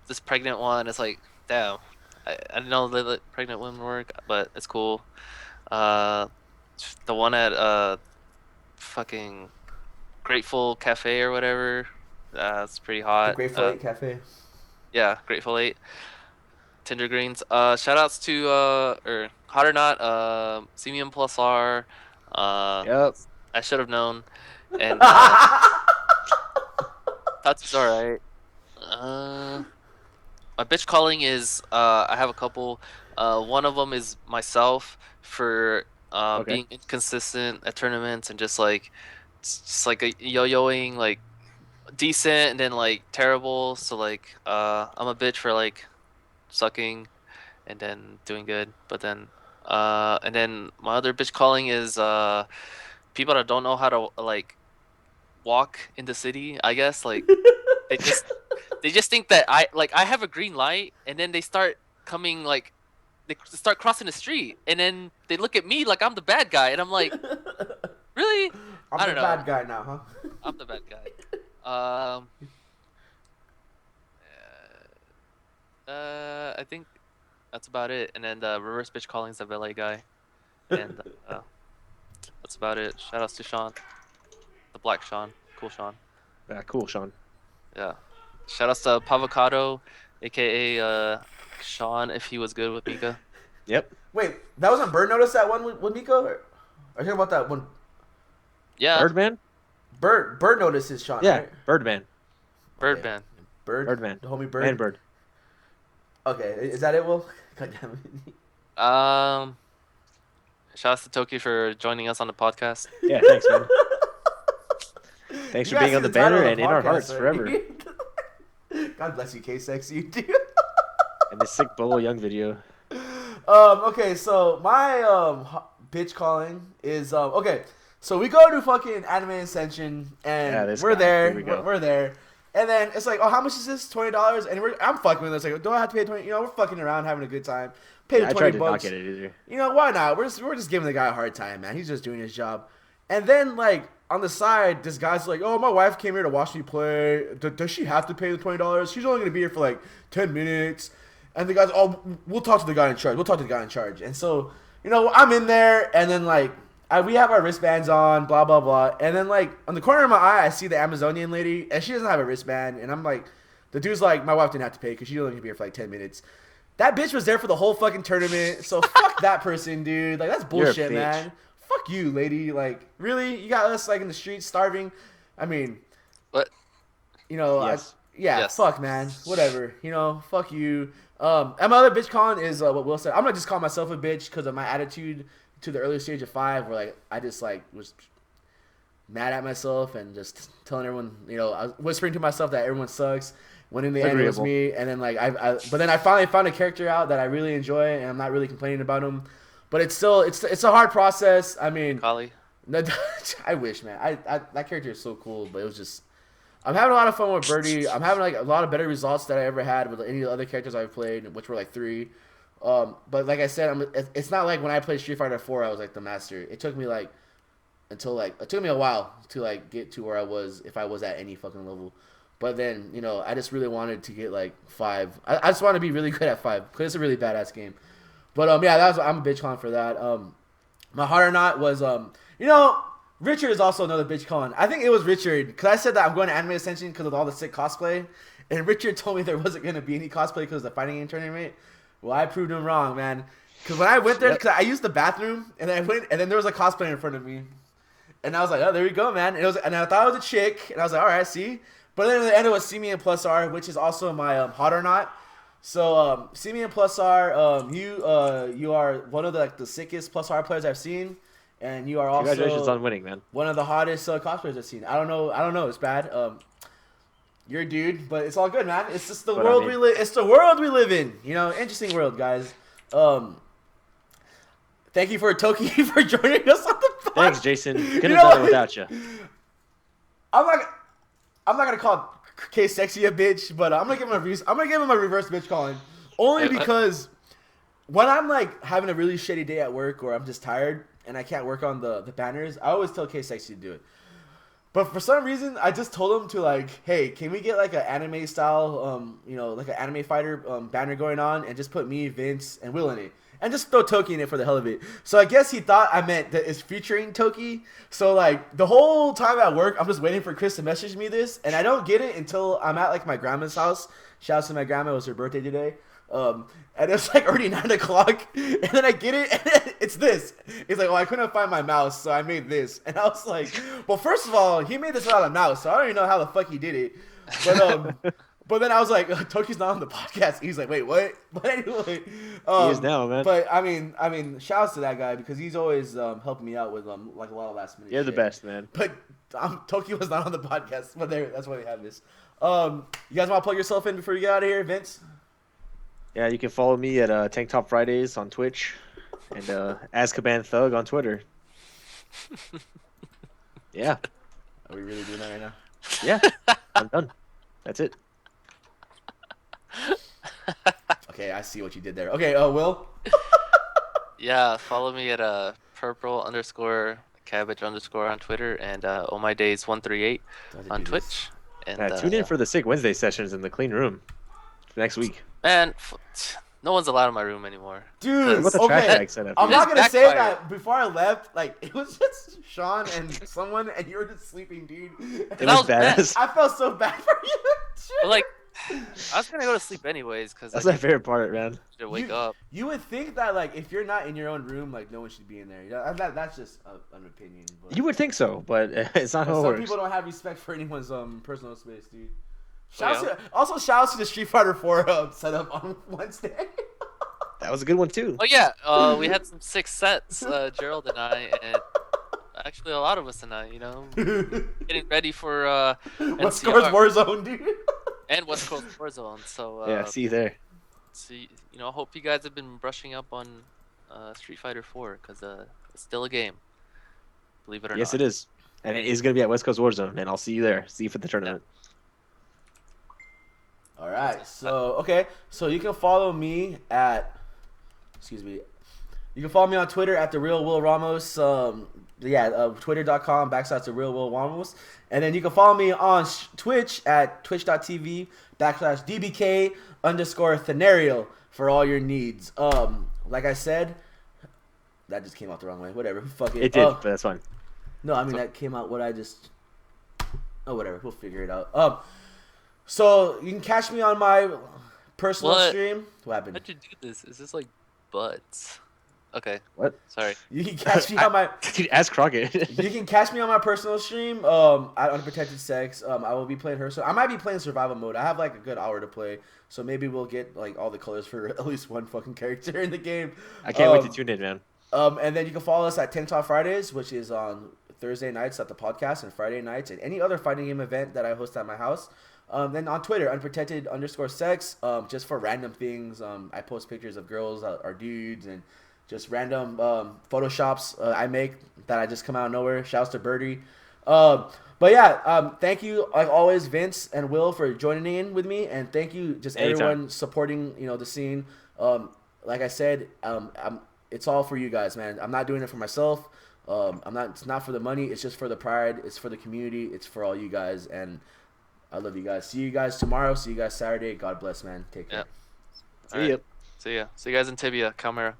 Speaker 1: this pregnant one. It's like, damn, I didn't know they let pregnant women work, but it's cool. The one at fucking Grateful Cafe or whatever, it's pretty hot.
Speaker 2: The Grateful 8 Cafe.
Speaker 1: Yeah, Grateful 8. Tender Greens. Shout outs to or hot or not, Simeon Plus R.
Speaker 3: Yep.
Speaker 1: I should have known. And that's alright. My bitch calling is I have a couple. One of them is myself for being inconsistent at tournaments and just like a yo-yoing, like decent and then like terrible. So like I'm a bitch for like sucking and then doing good, but then and then my other bitch calling is people that don't know how to like walk in the city, I guess. Like they just think that I have a green light, and then they start coming, like they start crossing the street, and then they look at me like I'm the bad guy, and I'm like, really? I don't know.
Speaker 2: I'm the bad guy now, huh?
Speaker 1: I'm the bad guy. I think that's about it. And then the reverse bitch calling is the valet guy, and that's about it. Shout outs to Sean, the black Sean, cool Sean.
Speaker 3: Yeah, cool, Sean.
Speaker 1: Yeah. Shout outs to Pavocado, aka Sean, if he was good with Mika.
Speaker 3: Yep.
Speaker 2: Wait, that wasn't Bird Notice, that one with Miko? Or are you talking about that one?
Speaker 1: Yeah.
Speaker 3: Birdman?
Speaker 2: Bird Notice is Sean,
Speaker 3: yeah,
Speaker 2: right?
Speaker 3: Birdman.
Speaker 1: Birdman.
Speaker 2: Birdman. The homie Bird.
Speaker 3: Man Bird.
Speaker 2: Okay, is that it, Will? God damn it.
Speaker 1: Shout outs to Toki for joining us on the podcast.
Speaker 3: Yeah, thanks, man. Thanks for being on the banner and in our hearts forever.
Speaker 2: God bless you, K-Sexy, dude.
Speaker 3: And the sick Bolo Young video.
Speaker 2: Okay, so my bitch calling is okay. So we go to fucking Anime Ascension and we're there. We're there. And then it's like, oh, how much is this? $20. And I'm fucking with it. It's like, do I have to pay 20? You know, we're fucking around having a good time. Pay the $20.
Speaker 3: I tried to not get it either.
Speaker 2: You know, why not? We're just giving the guy a hard time, man. He's just doing his job. And then like on the side, this guy's like, oh, my wife came here to watch me play. Does she have to pay the $20? She's only gonna be here for like 10 minutes. And the guy's, oh, we'll talk to the guy in charge. And so, you know, I'm in there, and then like we have our wristbands on, blah blah blah. And then like on the corner of my eye, I see the Amazonian lady, and she doesn't have a wristband. And I'm like, the dude's like, my wife didn't have to pay because she's only gonna be here for like 10 minutes. That bitch was there for the whole fucking tournament. So fuck that person, dude. Like that's bullshit, man. Fuck you, lady. Like really, you got us like in the streets starving. I mean,
Speaker 1: what?
Speaker 2: You know,
Speaker 3: yes.
Speaker 1: Yes.
Speaker 2: Fuck, man. Whatever. You know, fuck you. And my other bitch calling is what Will said. I'm gonna just call myself a bitch because of my attitude to the early stage of 5, where like I just like was mad at myself and just telling everyone, you know, I was whispering to myself that everyone sucks. When in the end it was me, and then like but then I finally found a character out that I really enjoy, and I'm not really complaining about him. But it's still it's a hard process. I mean,
Speaker 1: Kali.
Speaker 2: I wish, man. I that character is so cool, but it was just. I'm having a lot of fun with Birdie. I'm having like a lot of better results that I ever had with any of the other characters I've played, which were like 3. But like I said, it's not like when I played Street Fighter 4, I was like the master. It took me like it took me a while to like get to where I was if I was at any fucking level. But then, you know, I just really wanted to get like 5. I just want to be really good at 5 because it's a really badass game. But yeah, I'm a bitch con for that. My heart or not was you know. Richard is also another bitch calling. I think it was Richard, because I said that I'm going to Anime Ascension because of all the sick cosplay, and Richard told me there wasn't going to be any cosplay because of the fighting game tournament. Well, I proved him wrong, man. Because when I went there, because I used the bathroom, and then I went, and then there was a cosplayer in front of me. And I was like, oh, there we go, man. And I thought it was a chick, and I was like, all right, see? But then at the end it was see me in plus R, which is also my hot or not. So see me in plus R. You are one of the sickest plus R players I've seen, and you are also
Speaker 3: Congratulations on winning, man.
Speaker 2: one of the hottest cosplayers I've seen. I don't know. It's bad. You're a dude, but it's all good, man. It's just the world we live. It's the world we live in. You know, interesting world, guys. Thank you for Toki for joining us on the podcast.
Speaker 3: Thanks, Jason. Couldn't have done it without you.
Speaker 2: I'm not gonna call K Sexy a bitch, but I'm gonna give him a reverse bitch calling. Only because when I'm like having a really shitty day at work or I'm just tired and I can't work on the banners, I always tell K Sexy to do it. But for some reason, I just told him to like, hey, can we get like an anime style, like an anime fighter banner going on, and just put me, Vince, and Will in it, and just throw Toki in it for the hell of it. So I guess he thought I meant that it's featuring Toki. So like the whole time at work, I'm just waiting for Chris to message me this, and I don't get it until I'm at like my grandma's house. Shout out to my grandma, it was her birthday today. And it's like already 9 o'clock, and then I get it, and it's this. It's like, I couldn't find my mouse, so I made this. And I was like, well, first of all, he made this without a mouse, so I don't even know how the fuck he did it. But then I was like, Toki's not on the podcast. He's like, wait, what? But anyway,
Speaker 3: he is now, man.
Speaker 2: But I mean, shouts to that guy because he's always helping me out with like a lot of last minute.
Speaker 3: You're
Speaker 2: shit.
Speaker 3: the best, man.
Speaker 2: But Toki was not on the podcast, but that's why we have this. You guys want to plug yourself in before you get out of here, Vince?
Speaker 3: Yeah, you can follow me at Tank Top Fridays on Twitch and Azkaban Thug on Twitter. Yeah.
Speaker 2: Are we really doing that right now?
Speaker 3: Yeah, I'm done. That's it.
Speaker 2: Okay, I see what you did there. Okay, Will?
Speaker 1: Yeah, follow me at purple_cabbage_ on Twitter and ohmydays138 on Twitch. And
Speaker 3: tune in for the Sick Wednesday sessions in the clean room next week.
Speaker 1: Man, no one's allowed in my room anymore.
Speaker 2: Dude,
Speaker 3: What's the trash bag setup?
Speaker 2: I'm
Speaker 1: It
Speaker 2: not
Speaker 1: just
Speaker 2: gonna say
Speaker 1: backfired.
Speaker 2: that before I left, like, it was just Sean and someone, and you were just sleeping, dude.
Speaker 3: It
Speaker 1: That
Speaker 3: was
Speaker 1: was bad.
Speaker 3: badass.
Speaker 2: I felt so bad for you.
Speaker 1: But like, I was gonna go to sleep anyways because
Speaker 3: That's
Speaker 1: I
Speaker 3: my favorite part, man.
Speaker 1: should wake up.
Speaker 2: You would think that, like, if you're not in your own room, like, no one should be in there. That's just an opinion. But
Speaker 3: You would think so, but it's not how it
Speaker 2: some
Speaker 3: works.
Speaker 2: people don't have respect for anyone's personal space, dude.
Speaker 1: Yeah.
Speaker 2: Also, shout out to the Street Fighter 4 setup on Wednesday.
Speaker 3: That was a good one too.
Speaker 1: Oh yeah, we had some 6 sets, Gerald and I, and actually a lot of us and I, getting ready for
Speaker 2: West Coast
Speaker 1: NCR
Speaker 2: Warzone, dude.
Speaker 1: and West Coast Warzone. So
Speaker 3: Yeah, see you there.
Speaker 1: I hope you guys have been brushing up on Street Fighter 4 because it's still a game. Believe it or not.
Speaker 3: Yes, it is, and it is going to be at West Coast Warzone, and I'll see you there. See you for the tournament.
Speaker 2: All right, so you can follow me at, you can follow me on Twitter at @TheRealWillRamos. Twitter.com/TheRealWillRamos, and then you can follow me on Twitch at twitch.tv/DBK_Thenario for all your needs. Like I said, that just came out the wrong way. Whatever, fuck it.
Speaker 3: It did, but that's fine.
Speaker 2: No, I mean that came out whatever. We'll figure it out. So you can catch me on my personal stream. What happened?
Speaker 1: How'd you do this? Is this like butts? Okay.
Speaker 3: What?
Speaker 1: Sorry.
Speaker 2: You can catch me on my.
Speaker 3: Dude, ask Crockett.
Speaker 2: You can catch me on my personal stream. At Unprotected Sex. I will be playing her. So I might be playing survival mode. I have like a good hour to play. So maybe we'll get like all the colors for at least one fucking character in the game.
Speaker 3: I can't wait to tune in, man.
Speaker 2: And then you can follow us at Tank Top Fridays, which is on Thursday nights at the podcast and Friday nights and any other fighting game event that I host at my house. Then on Twitter, unprotected_sex, just for random things. I post pictures of girls or dudes and just random photoshops I make that I just come out of nowhere. Shouts to Birdie. But yeah, thank you like always, Vince and Will, for joining in with me, and thank you just everyone supporting the scene. Like I said, it's all for you guys, man. I'm not doing it for myself. It's not for the money. It's just for the pride. It's for the community. It's for all you guys, and I love you guys. See you guys tomorrow. See you guys Saturday. God bless, man. Take care.
Speaker 1: Yeah.
Speaker 3: See ya.
Speaker 1: See ya. See you guys in Tibia, Calmera.